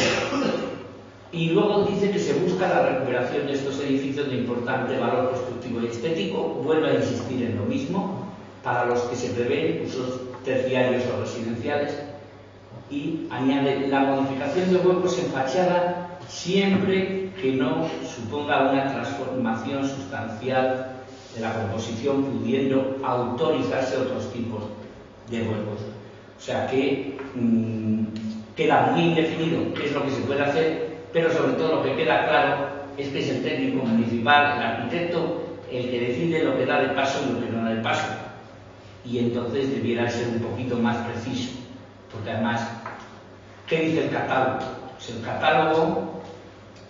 [SPEAKER 1] Y luego dice que se busca la recuperación de estos edificios de importante valor constructivo y estético. Vuelve a insistir en lo mismo para los que se prevén usos terciarios o residenciales y añade la modificación de huecos en fachada siempre que no suponga una transformación sustancial de la composición, pudiendo autorizarse otros tipos de huecos. O sea que queda muy indefinido qué es lo que se puede hacer, pero sobre todo lo que queda claro es que es el técnico municipal, el arquitecto, el que decide lo que da de paso y lo que no da de paso. Y entonces debiera ser un poquito más preciso, porque además, ¿qué dice el catálogo? Pues el catálogo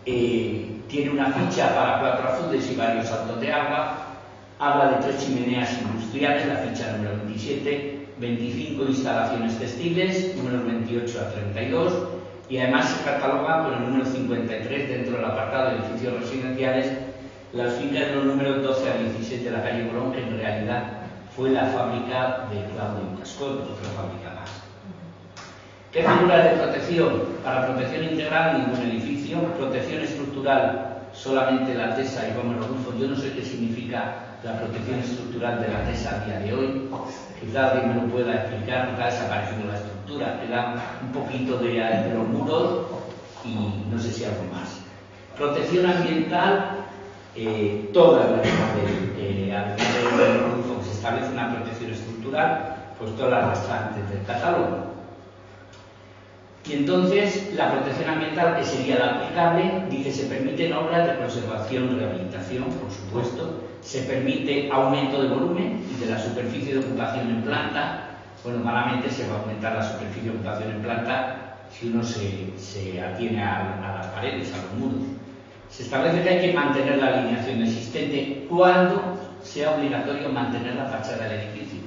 [SPEAKER 1] tiene una ficha para 4 azudes y varios saltos de agua, habla de 3 chimeneas industriales, la ficha número 27, 25 instalaciones textiles, números 28 a 32, y además se cataloga con el número 53 dentro del apartado de edificios residenciales las fincas de los números 12 a 17 de la calle Colón, que en realidad fue la fábrica de Claudio Cascón, otra fábrica más. ¿Qué figuras de protección? Para protección integral, ningún edificio. Protección estructural, solamente la TESA y Gómez Rodolfo. Yo no sé qué significa la protección estructural de la TESA a día de hoy. Quizá alguien me lo pueda explicar, porque ha desaparecido la estructura. Queda un poquito de los muros y no sé si algo más. Protección ambiental, todas las de Gómez Rodolfo, se establece una protección estructural, pues todas las restantes del catálogo. Y entonces, la protección ambiental, que sería la aplicable, dice, se permiten obras de conservación y rehabilitación, por supuesto, se permite aumento de volumen y de la superficie de ocupación en planta. Bueno, malamente se va a aumentar la superficie de ocupación en planta si uno se atiene a las paredes, a los muros. Se establece que hay que mantener la alineación existente cuando sea obligatorio mantener la fachada del edificio.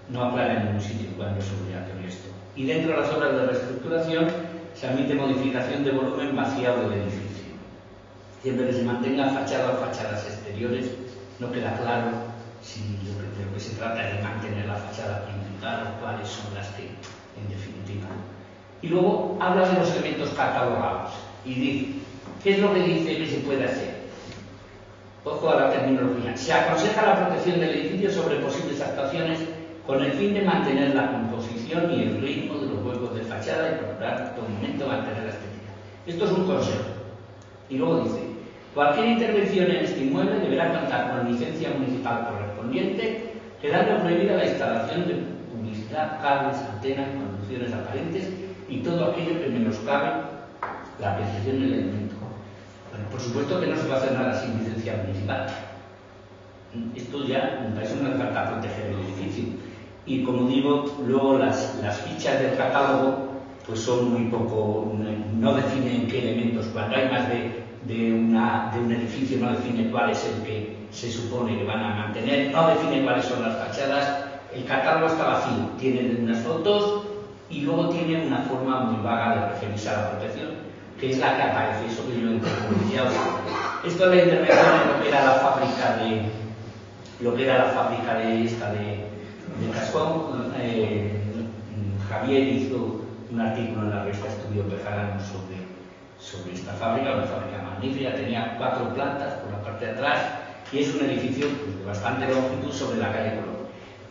[SPEAKER 1] No aclara en ningún sitio cuándo es obligatorio esto. Y dentro de las obras de reestructuración se admite modificación de volumen vaciado del edificio. Siempre que se mantenga fachada o fachadas exteriores, no queda claro si de lo que se trata es de mantener la fachada principal o cuáles son las que, en definitiva. Y luego habla de los elementos catalogados y dice, ¿qué es lo que dice que se puede hacer? Ojo a la terminología. Se aconseja la protección del edificio sobre posibles actuaciones con el fin de mantener la composición y el ritmo de los huecos de fachada y procurar en todo momento mantener la estética. Esto es un consejo. Y luego dice, cualquier intervención en este inmueble deberá contar con licencia municipal correspondiente, quedando prohibida la instalación de publicidad, cables, antenas, conducciones aparentes y todo aquello que menoscabe la apreciación del elemento. Bueno, por supuesto que no se va a hacer nada sin licencia municipal. Esto ya, para eso no hace falta proteger el edificio. Y como digo, luego las fichas del catálogo pues son muy poco, no definen qué elementos, cuando hay más de un edificio no define cuál es el que se supone que van a mantener, no define cuáles son las fachadas, el catálogo está vacío, tiene unas fotos y luego tiene una forma muy vaga de referirse a la protección, que es la que aparece, eso que yo he interpretado. Esto es la intervención en lo que era la fábrica de Cascón. Javier hizo un artículo en la revista Estudio Bejarano sobre esta fábrica, una fábrica magnífica, tenía 4 plantas por la parte de atrás y es un edificio pues, de bastante longitud sobre la calle Colón.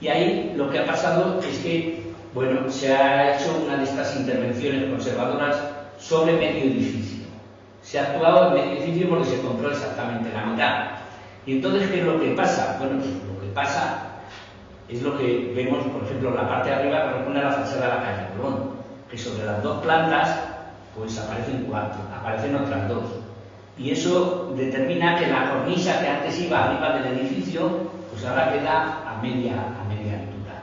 [SPEAKER 1] Y ahí lo que ha pasado es que, bueno, se ha hecho una de estas intervenciones conservadoras sobre medio edificio. Se ha actuado en medio edificio porque se compró exactamente la mitad. Y entonces, ¿qué es lo que pasa? Bueno, pues lo que pasa es lo que vemos, por ejemplo, en la parte de arriba corresponde a la fachada de la calle Colón, que sobre las 2 plantas pues aparecen 4, aparecen otras 2. Y eso determina que la cornisa que antes iba arriba del edificio, pues ahora queda a media altura.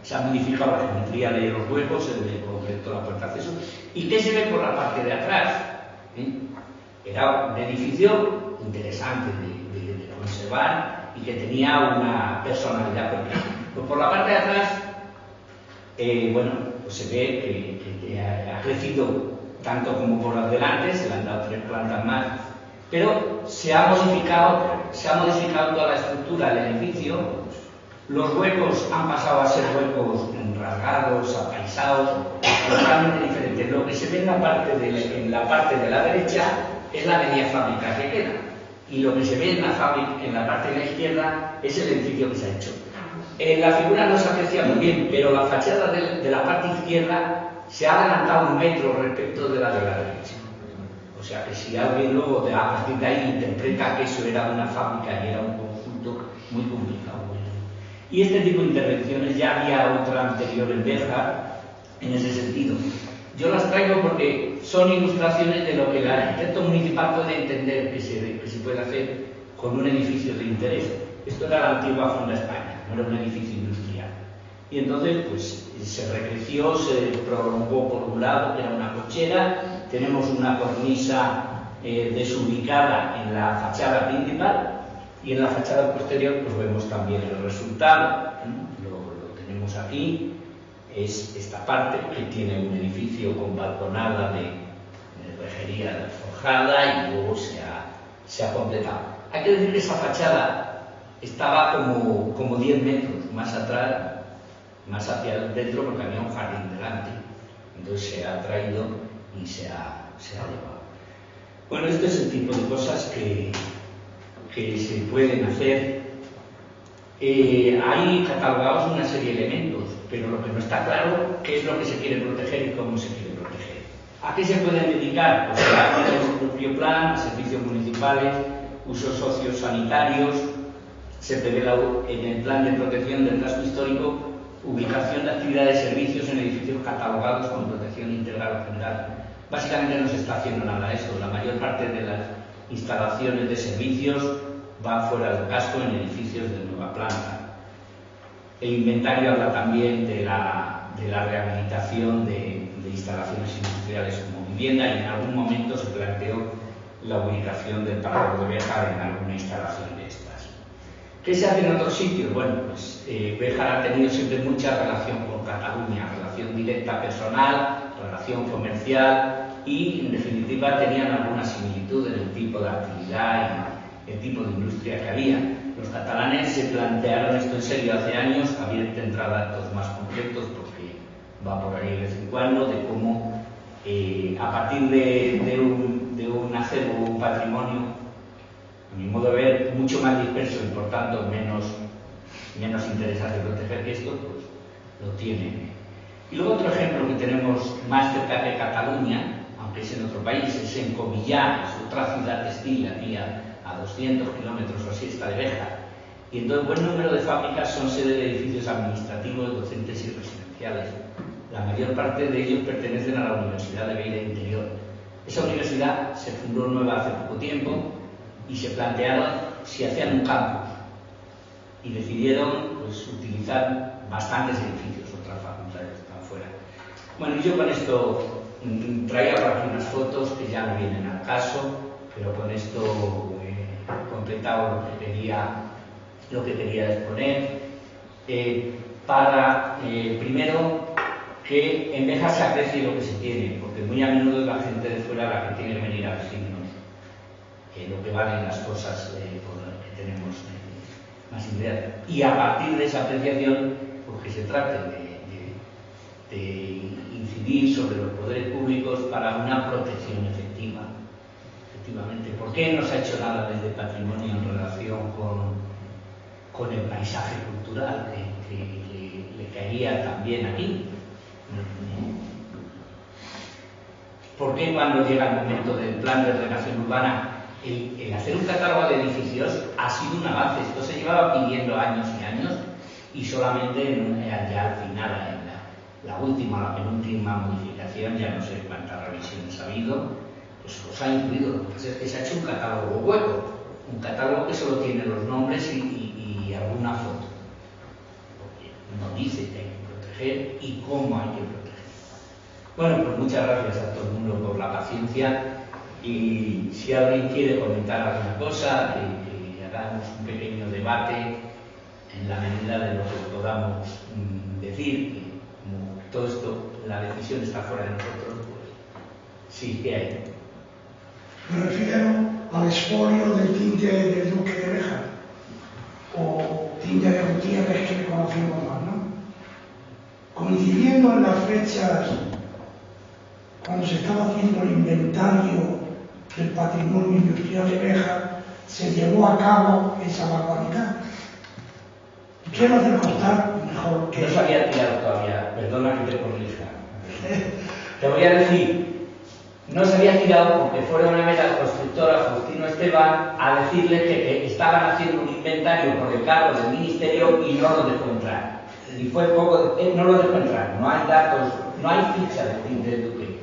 [SPEAKER 1] Se ha modificado la geometría de los huecos, el concreto de la puerta de acceso. ¿Y qué se ve por la parte de atrás? Era un edificio interesante de conservar y que tenía una personalidad propia. Pues por la parte de atrás, bueno, pues se ve que ha crecido tanto como por las delante, se le han dado 3 plantas más, pero se ha modificado toda la estructura del edificio. Los huecos han pasado a ser huecos rasgados, apaisados, totalmente diferentes. Lo que se ve en la parte de la derecha es la media fábrica que queda, y lo que se ve en la parte de la izquierda es el edificio que se ha hecho. La figura no se aprecia muy bien, pero la fachada de la parte izquierda se ha adelantado 1 metro respecto de la derecha. O sea que si alguien luego a partir de ahí interpreta que eso era una fábrica y era un conjunto, muy complicado. Y este tipo de intervenciones ya había otra anterior en Béjar en ese sentido. Yo las traigo porque son ilustraciones de lo que el arquitecto municipal puede entender que se puede hacer con un edificio de interés. Esto era la antigua Fonda España, no era un edificio industrial. Y entonces pues se recreció, se prolongó por un lado, que era una cochera. Tenemos una cornisa desubicada en la fachada principal, y en la fachada posterior pues vemos también el resultado. Lo tenemos aquí. Es esta parte que tiene un edificio con balconada de rejería forjada y luego se ha completado. Hay que decir que esa fachada estaba como 10 metros más atrás, más hacia dentro, porque había un jardín delante. Entonces se ha traído y se ha llevado. Bueno, este es el tipo de cosas que se pueden hacer. Hay catalogados una serie de elementos, pero lo que no está claro qué es lo que se quiere proteger y cómo se quiere proteger. ¿A qué se pueden dedicar? Pues a su propio plan, servicios municipales, usos sociosanitarios. Se prevé en el plan de protección del casco histórico ubicación de actividades y servicios en edificios catalogados con protección integral o general. Básicamente no se está haciendo nada de eso. La mayor parte de las instalaciones de servicios van fuera del casco en edificios de nueva planta. El inventario habla también de la rehabilitación de instalaciones industriales como vivienda, y en algún momento se planteó la ubicación del Parador de Béjar en alguna instalación de estas. ¿Qué se hace en otros sitios? Bueno, pues Béjar ha tenido siempre mucha relación con Cataluña, relación directa personal, relación comercial, y en definitiva tenían alguna similitud en el tipo de actividad y el tipo de industria que había. Los catalanes se plantearon esto en serio hace años. Javier tendrá datos más concretos porque va por ahí de vez en cuando, de cómo a partir de un acervo, un patrimonio, a mi modo de ver, mucho más disperso y por tanto menos interesante proteger que esto, pues lo tiene. Y luego otro ejemplo que tenemos más cerca de Cataluña, aunque es en otro país, es en Comillá, es otra ciudad textil, aquí a 200 kilómetros o así está de Béjar. Y entonces buen número de fábricas son sede de edificios administrativos, docentes y residenciales. La mayor parte de ellos pertenecen a la Universidad de Beira Interior. Esa universidad se fundó nueva hace poco tiempo y se plantearon si hacían un campus, y decidieron pues utilizar bastantes edificios, otras facultades están fuera. Bueno, y yo con esto traía por aquí unas fotos que ya no vienen al caso, pero con esto he completado lo que quería exponer. Primero, que en Béjar se aprecie lo que se tiene, porque muy a menudo es la gente de fuera la que tiene que venir a decirnos lo que valen las cosas por las que tenemos más idea. Y a partir de esa apreciación, pues que se trate de incidir sobre los poderes públicos para una protección efectiva. Efectivamente, ¿por qué no se ha hecho nada desde patrimonio en relación con el paisaje cultural que le caería también aquí? ¿Por qué cuando llega el momento del plan de ordenación urbana el hacer un catálogo de edificios ha sido un avance? Esto se llevaba pidiendo años y años y solamente ya al final, en la última, la penúltima modificación, ya no sé cuántas revisiones ha habido, pues los ha incluido. Lo que pasa es que se ha hecho un catálogo hueco, un catálogo que solo tiene los nombres y alguna foto, porque no dice que hay que proteger y cómo hay que proteger. Bueno, pues muchas gracias a todo el mundo por la paciencia, y si alguien quiere comentar alguna cosa, que hagamos un pequeño debate en la medida de lo que podamos decir, que como todo esto, la decisión está fuera de nosotros, pues sí que hay.
[SPEAKER 2] Me refiero al expolio del tinte del Duque de Béjar, o tinte de Gutiérrez, que le conocemos más, ¿no? Coincidiendo en las fechas cuando se estaba haciendo el inventario del patrimonio industrial de Béjar, se llevó a cabo esa barbaridad. Quiero hacer constar mejor que...
[SPEAKER 1] No se había tirado todavía, perdona que te corrija. Te voy a decir, no se había tirado porque fueron a ver al constructor, a Faustino Esteban, a decirle que estaban haciendo un inventario por el cargo del ministerio y no lo dejó entrar. Y fue poco, no lo dejó entrar, no hay datos, no hay ficha del tinte del Duque.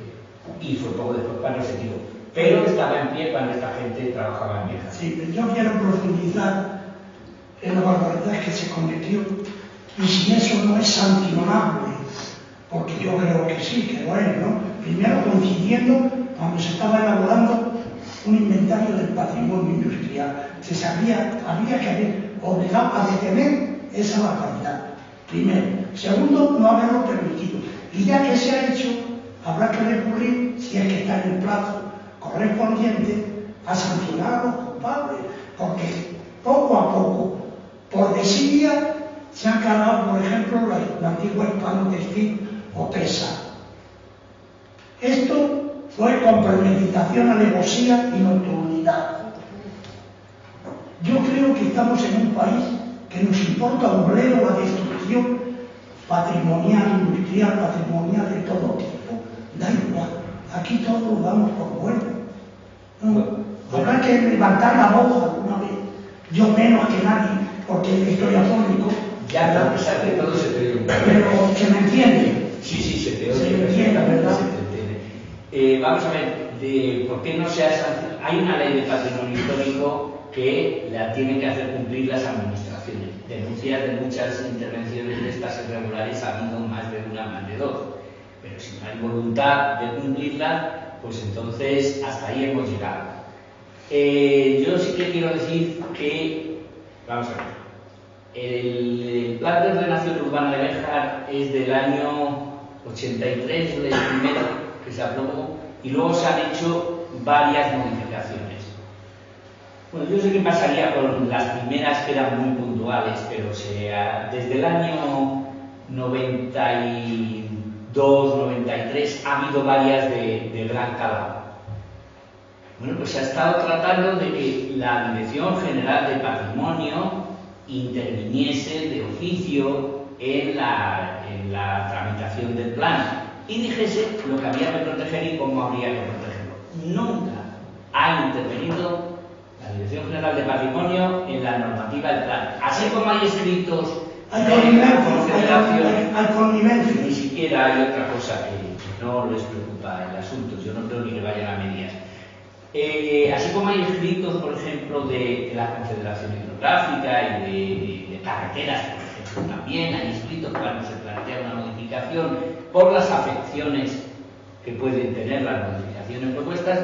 [SPEAKER 1] Y fue poco después cuando se tiró. Pero estaba en pie cuando esta gente trabajaba en Béjar.
[SPEAKER 2] Sí, pero yo quiero profundizar en la barbaridad que se cometió, y si eso no es sancionable, porque yo creo que sí, que lo es, ¿no? Primero coincidiendo cuando se estaba elaborando un inventario del patrimonio industrial, había que haber obligado a detener esa barbaridad, primero. Segundo, no haberlo permitido. Y ya que se ha hecho, habrá que recurrir, si es que está en el plazo correspondiente, a sancionar a los culpables, porque poco a poco, por desidia, se han cargado, por ejemplo, la antigua Hispano Textil o PESA. Esto fue con premeditación, alevosía y nocturnidad. Yo creo que estamos en un país que nos importa un bledo la destrucción patrimonial, industrial, patrimonial de todo tipo. Da igual, aquí todos lo damos por bueno. ¿No? Habrá que levantar la voz alguna vez. Yo menos que nadie, porque estoy afónico.
[SPEAKER 1] Ya, no, a pesar de todo se te oye.
[SPEAKER 2] Pero que me entiende.
[SPEAKER 1] Sí, se te oye.
[SPEAKER 2] Se me entiende, ¿verdad?
[SPEAKER 1] Se te entiende. Vamos a ver, ¿por qué no se ha sancionado? Hay una ley de patrimonio histórico que la tienen que hacer cumplir las administraciones. Denuncias de muchas intervenciones de estas irregulares ha habido más de una, más de dos. Pero si no hay voluntad de cumplirla, pues entonces hasta ahí hemos llegado. Yo sí que quiero decir que, vamos a ver, el plan de ordenación urbana de Béjar es del año 83, el primero que se aprobó, y luego se han hecho varias modificaciones. Bueno, yo sé qué pasaría con las primeras, que eran muy puntuales, pero desde el año 92, 93 ha habido varias de gran calado. Bueno, pues se ha estado tratando de que la Dirección General de Patrimonio interviniese de oficio en la tramitación del plan y dijese lo que había que proteger y cómo habría que protegerlo. Nunca ha intervenido la Dirección General de Patrimonio en la normativa del plan. Así como hay escritos
[SPEAKER 2] Hay connivencia.
[SPEAKER 1] ni siquiera hay otra cosa que no les preocupa el asunto. Yo no creo ni que vayan a medias. Así como hay escritos, por ejemplo, de la Confederación Hidrográfica y de carreteras, por ejemplo, también hay escritos cuando se plantea una modificación por las afecciones que pueden tener las modificaciones propuestas.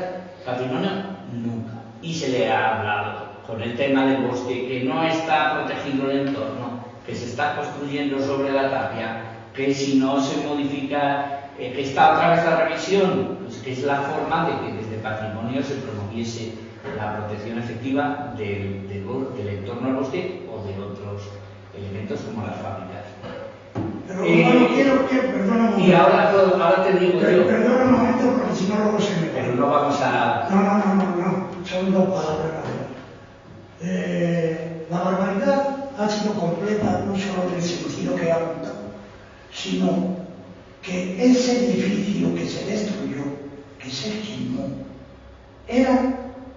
[SPEAKER 1] Patrimonio nunca. Y se le ha hablado con el tema del bosque, que no está protegido el entorno, que se está construyendo sobre la tapia, que si no se modifica, que está otra vez la revisión, pues que es la forma de que desde patrimonio se promoviese la protección efectiva del entorno al bosque o de otros elementos como las fábricas.
[SPEAKER 2] Pero bueno, quiero que, perdona un momento.
[SPEAKER 1] Y ahora te digo yo.
[SPEAKER 2] Perdona un momento porque si no luego se me
[SPEAKER 1] Pero no vamos a...
[SPEAKER 2] No. Son dos palabras. La barbaridad ha sido completa no solo en el sentido que he apuntado, sino que ese edificio que se destruyó, que se quemó, era,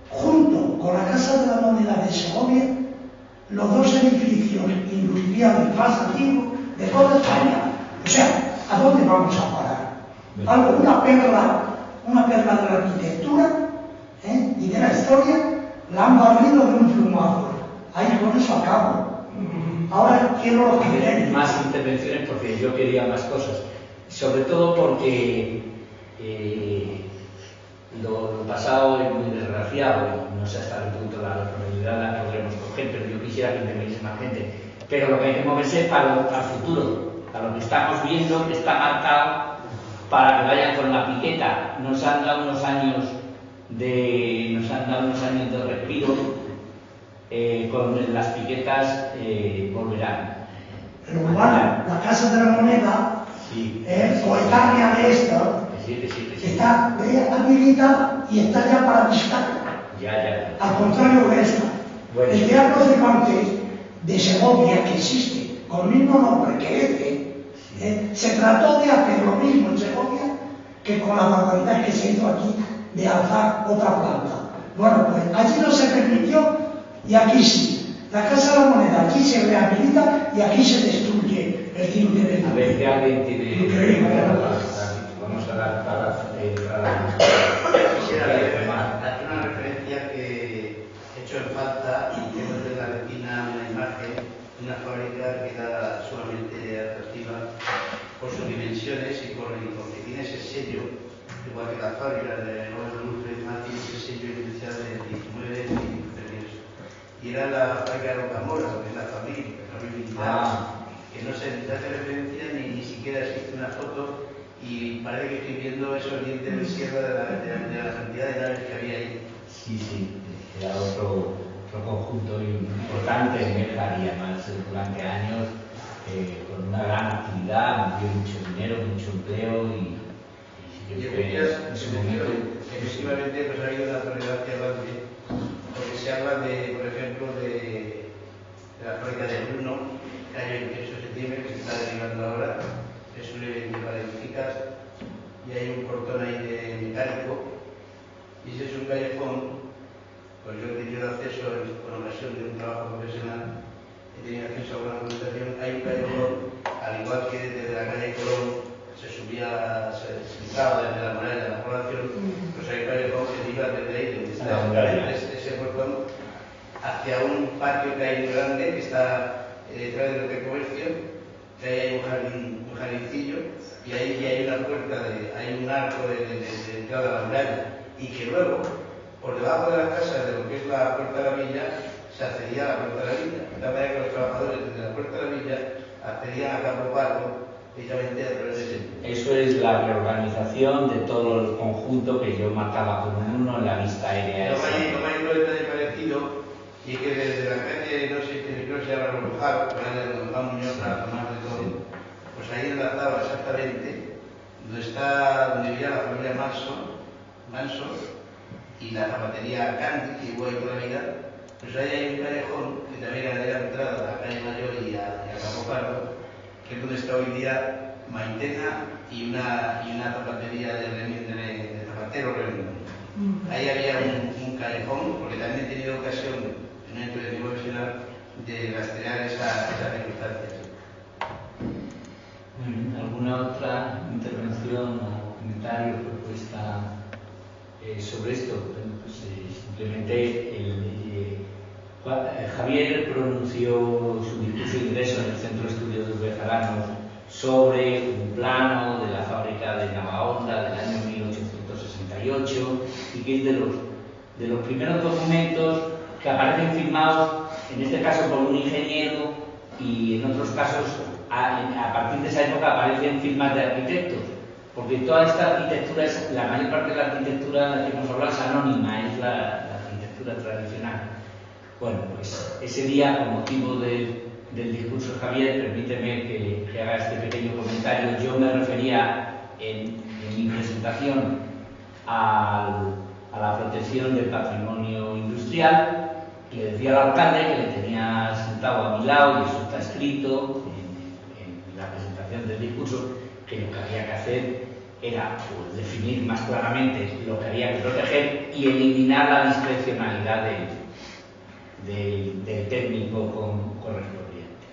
[SPEAKER 2] junto con la Casa de la Moneda de Segovia, los dos edificios industriales más antiguos de toda España. O sea, ¿a dónde vamos a parar? Una perla de la arquitectura y de la historia, la han barrido de un plumazo. Ahí con eso acabo. Ahora quiero los criterios.
[SPEAKER 1] Más intervenciones porque yo quería más cosas. Sobre todo porque lo pasado es muy desgraciado y no sé hasta qué punto la responsabilidad la podremos coger, pero yo quisiera que interviniese más gente. Pero lo que hay que moverse es para el futuro, para lo que estamos viendo que está marcado para que vayan con la piqueta. Nos han dado unos años de respiro, con las piquetas volverán.
[SPEAKER 2] Pero bueno, la Casa de la Moneda,
[SPEAKER 1] sí,
[SPEAKER 2] coetánea de esta, está habilitada y está ya para visitarla.
[SPEAKER 1] Ya.
[SPEAKER 2] Al contrario de esta.
[SPEAKER 1] Bueno.
[SPEAKER 2] El Teatro Cervantes de Segovia, que existe con el mismo nombre que se trató de hacer lo mismo en Segovia que con la barbaridad que se hizo aquí de alzar otra planta. Bueno, pues allí no se permitió y aquí sí. La Casa de la Moneda aquí se rehabilita y aquí se destruye el tinte de
[SPEAKER 1] A ver, que alguien tiene...
[SPEAKER 2] Increíble, ¿no?
[SPEAKER 1] Vamos a dar para
[SPEAKER 4] quisiera hacer una referencia que he hecho en falta y tengo de la retina una imagen de una fábrica que era sumamente atractiva por sus dimensiones y porque tiene ese sello, igual que la fábrica de Nuevo Luz, tiene ese sello inicial del 19 y era la fábrica de Rocamora, que es la familia militar, que no se hace referencia ni siquiera existe una foto. Y parece que estoy viendo esos dientes de sierra de la cantidad de naves que había ahí.
[SPEAKER 1] Sí, era otro conjunto importante en México y además durante años con una gran actividad, dio mucho dinero, mucho empleo y
[SPEAKER 4] en su momento efectivamente pues ha habido una tolerancia grande porque se habla de, por ejemplo, de la fábrica de Bruno, que hay el 28 de septiembre que se está derivando ahora. Es un evento para edificar y hay un portón ahí de mecánico y ese es un callejón. Pues yo he tenido acceso con ocasión de un trabajo profesional, he tenido acceso a una documentación. Hay un callejón, al igual que desde la calle Colón se explicaba desde la muralla de la población, pues hay un callejón que iba desde ahí donde está ese portón hacia un patio que hay muy grande que está detrás del hotel comercio, que ahí hay un jardincillo y ahí hay una puerta, hay un arco de entrada a la muralla y que luego, por debajo de las casas de lo que es la puerta de la villa, se accedía a la puerta de la villa. De tal manera que los trabajadores desde la puerta de la villa accedían a Campo Pardo precisamente a través de ese.
[SPEAKER 1] Eso es la reorganización de todo el conjunto que yo marcaba como uno en la vista aérea.
[SPEAKER 4] No hay un detalle parecido y que desde la calle, no sé si creo que se llama Ronjal, por ahí de Don Juan Muñoz, para tomar de todo, pues ahí enlazaba exactamente donde vivía la familia Manso y la zapatería Candy, que igual toda la vida, pues ahí hay un callejón que también era de la entrada a la calle Mayor y a Campo Pardo, que es donde está hoy día Maitena y una zapatería de zapatero Remington. Ahí había un callejón, porque también he tenido ocasión en un evento de mi profesional de rastrear esas circunstancias.
[SPEAKER 1] ¿Alguna otra intervención o comentario, propuesta sobre esto? Pues, simplemente Javier pronunció su discurso de ingreso en el Centro de Estudios de Bejarano sobre un plano de la fábrica de Navahonda del año 1868 y que es de los primeros documentos que aparecen firmados, en este caso por un ingeniero y en otros casos a partir de esa época aparecen firmas de arquitectos, porque toda esta arquitectura, la mayor parte de la arquitectura que hemos hablado es anónima, es la arquitectura tradicional. Bueno, pues ese día, con motivo del del discurso de Javier, permíteme que haga este pequeño comentario. Yo me refería en mi presentación a la protección del patrimonio industrial. Le decía al alcalde, que le tenía sentado a mi lado, y eso está escrito en la presentación del discurso, que lo que había que hacer era pues, definir más claramente lo que había que proteger y eliminar la discrecionalidad del técnico correspondiente.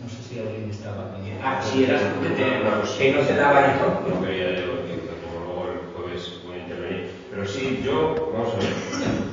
[SPEAKER 1] No sé si alguien estaba pendiente. Ah, sí, eras tú que no te daba eso.
[SPEAKER 5] No quería yo decir, como luego el jueves voy a intervenir. Pero sí, yo, vamos a ver,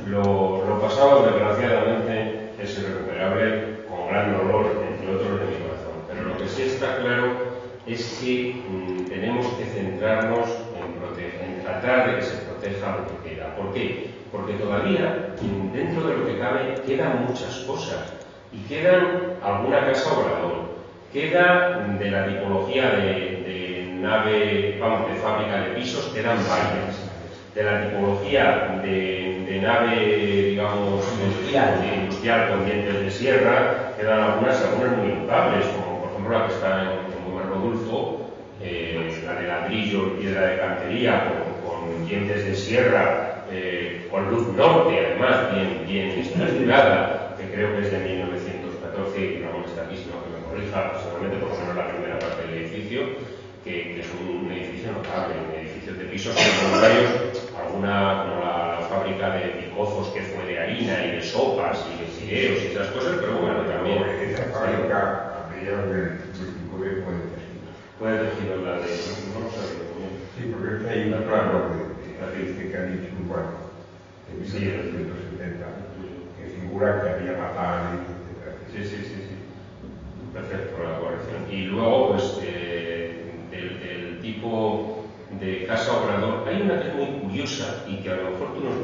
[SPEAKER 5] lo pasado desgraciadamente es irrecuperable, con gran dolor, entre otros, de mi corazón. Pero lo que sí está claro es que tenemos que centrarnos en tratar de que se proteja lo que queda. ¿Por qué? Porque todavía, dentro de lo que cabe, quedan muchas cosas. Y quedan alguna casa obrador, queda de la tipología de nave, vamos, de fábrica de pisos, quedan varias. De la tipología de nave, digamos, industrial con dientes de sierra, quedan algunas muy notables, como por ejemplo la que está en Rodulfo, la de ladrillo y piedra de cantería con dientes de sierra, con luz norte, además, bien estructurada, que creo que es de 1914, y no está aquí, sino que me corrija personalmente, porque no es la primera parte del edificio, que es un edificio notable, un edificio de pisos secundarios, alguna como la fábrica de picozos que fue de harina y de sopas y de fideos y esas cosas, pero bueno, también
[SPEAKER 6] esa fábrica habría de tipo de
[SPEAKER 5] puede decir la de no lo sabía muy bien.
[SPEAKER 6] Sí, porque hay una claro que han dicho bueno, en 1970 que figura que había matado, etc.
[SPEAKER 5] Sí. Perfecto, la corrección. Y luego, pues, del tipo de casa obrador, hay una que es muy curiosa y que a lo mejor tú nos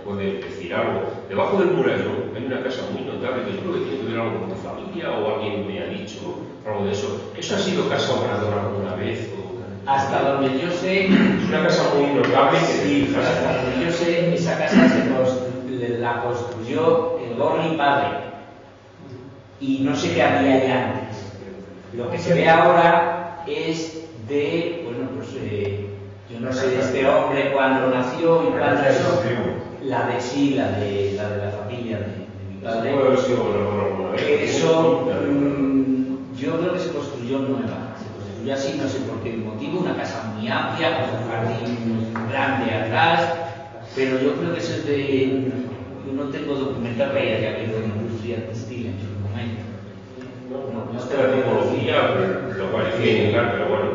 [SPEAKER 5] puedes decir algo. Debajo del murallón hay una casa muy notable que yo creo que tiene que ver algo con tu familia o alguien me ha dicho algo de eso. ¿Eso ha sido casa obrador alguna vez?
[SPEAKER 1] Hasta donde yo sé,
[SPEAKER 5] es una casa muy notable que
[SPEAKER 1] sí, hasta donde yo sé, esa casa la construyó el Gorri padre. Y no sé qué había ahí antes. Lo que se ve ahora es de, bueno, pues yo no sé de este hombre cuándo nació y cuándo eso. La de la familia de mi padre. Eso, yo creo que se construyó nueva. Se construyó así, no sé por qué motivo, una casa muy amplia, con un jardín grande atrás, pero yo creo que eso es de. Yo no tengo documentado que haya habido industria textil en su momento.
[SPEAKER 5] No es la tipología, lo parecía indicar, pero bueno,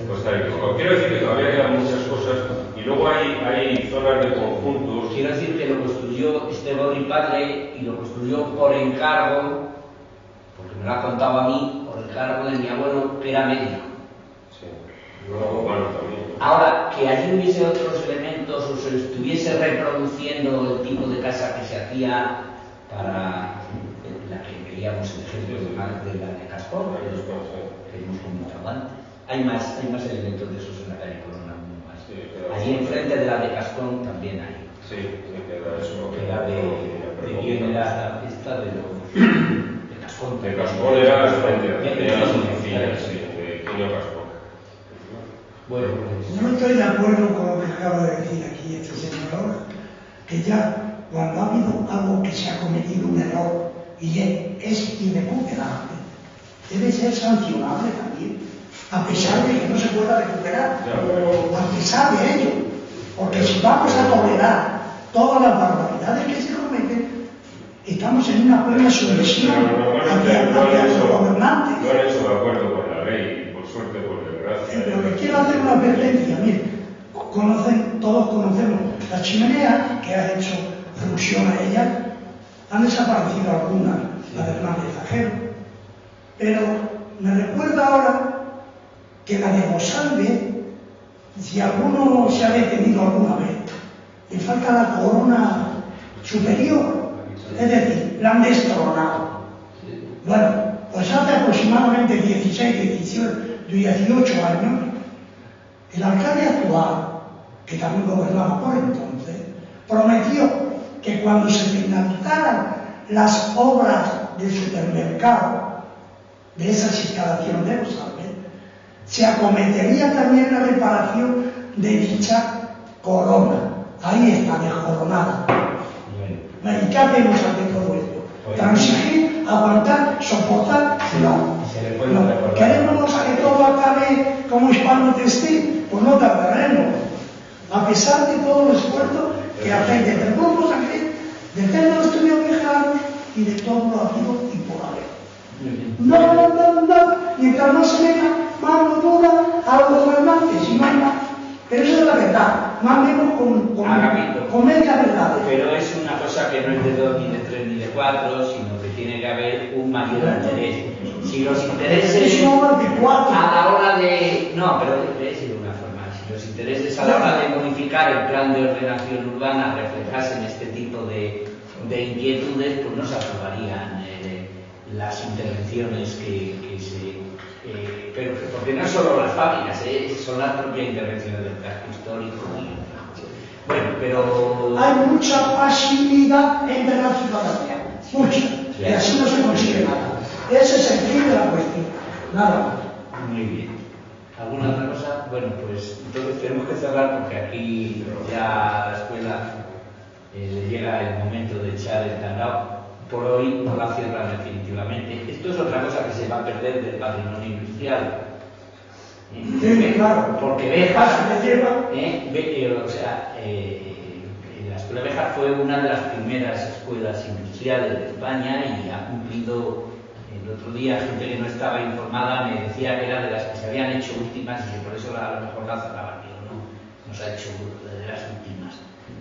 [SPEAKER 5] puedo estar equivocado. Quiero decir que todavía quedan muchas cosas y luego hay zonas de conjuntos.
[SPEAKER 1] Quiero decir que lo construyó este Gorri padre y lo construyó por encargo, porque me lo ha contado a mí, por encargo de mi abuelo, que era médico.
[SPEAKER 5] Sí, luego bueno también.
[SPEAKER 1] Ahora, que allí hubiese otros elementos o se estuviese reproduciendo el tipo de casa que se hacía para la que veíamos el ejemplo de la de Cascón, que hemos comentado antes. Hay más elementos de esos en la calle Corona, uno más. Allí enfrente de la de Cascón también hay.
[SPEAKER 5] Sí, queda eso.
[SPEAKER 1] Queda de quién era esta de Cascón.
[SPEAKER 5] De Cascón era frente a las oficinas, sí, de Quinio Cascón.
[SPEAKER 1] Bueno,
[SPEAKER 2] yo no estoy de acuerdo con lo que acaba de decir aquí este señor ahora, que ya cuando ha habido algo que se ha cometido un error y es irrecuperable, debe ser sancionable también, a pesar de que no se pueda recuperar, a pesar de ello, porque si vamos a tolerar todas las barbaridades que se cometen, estamos en una plena sumisión hacia los gobernantes.
[SPEAKER 5] No han hecho de acuerdo con la ley, por suerte, por desgracia.
[SPEAKER 2] Pero que quiero hacer una advertencia, mire, todos conocemos la chimenea que ha hecho alusión a ella, han desaparecido algunas, la de Hernández Ajero, pero me recuerda ahora que la de Rosalbe, si alguno se ha detenido alguna vez, le falta la corona superior, es decir, la han destronado. Bueno, pues hace aproximadamente 18 años, el alcalde actual, que también gobernaba por entonces, prometió que cuando se finalizaran las obras del supermercado, de esas instalaciones, ¿sabes? Se acometería también la reparación de dicha corona. Ahí está, descoronada. ¿Y qué hacemos ante todo esto? Transigir, aguantar, soportar, no. ¿Queremos que todo acabe como hispano textil? Pues no tardaremos. A pesar de todo el esfuerzo que hacéis desde el grupo Sangre, del Centro de Estudios Mexicanos y de todo lo habido y por haber. No, mientras no se meta mano dura a los gobernantes, si no hay más. Pero eso es la verdad, más o menos con media verdad.
[SPEAKER 1] Pero es una cosa que no es de 2, ni de 3, ni de 4, sino que tiene que haber un mayor interés. Si los intereses a la hora de... No, pero es de una forma. Si los intereses a la hora de modificar el plan de ordenación urbana reflejasen este tipo de inquietudes, pues no se aprobarían las intervenciones que se... pero porque no solo las fábricas, son las propias intervenciones del casco histórico. Bueno, pero...
[SPEAKER 2] Hay mucha pasividad entre la ciudadanía, mucha, y así no se consigue nada. Ese es el fin de la cuestión, nada más.
[SPEAKER 1] Muy bien. ¿Alguna otra cosa? Bueno, pues entonces tenemos que cerrar porque aquí ya a la escuela le llega el momento de echar el candado. Por hoy no la cierran definitivamente. Esto es otra cosa que se va a perder del patrimonio industrial.
[SPEAKER 2] Claro.
[SPEAKER 1] Porque Béjar, la escuela Béjar fue una de las primeras escuelas industriales de España y ha cumplido, el otro día gente que no estaba informada me decía que era de las que se habían hecho últimas y que por eso a lo mejor la cerraban, pero no se ha hecho de las últimas.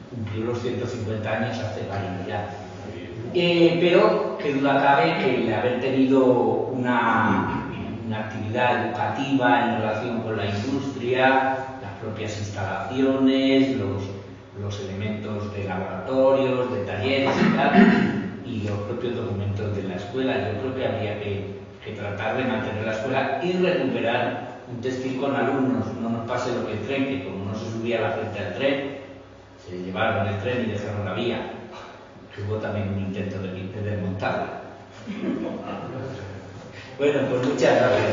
[SPEAKER 1] Cumplió los 150 años hace varios ya. Pero que duda cabe que el haber tenido una actividad educativa en relación con la industria, las propias instalaciones, los elementos de laboratorios, de talleres y tal, y los propios documentos de la escuela, yo creo que habría que tratar de mantener la escuela y recuperar un textil con alumnos. No nos pase lo que el tren, que como no se subía la gente al tren, se llevaron el tren y dejaron la vía. Hubo también un intento de desmontarla. Bueno, pues muchas gracias.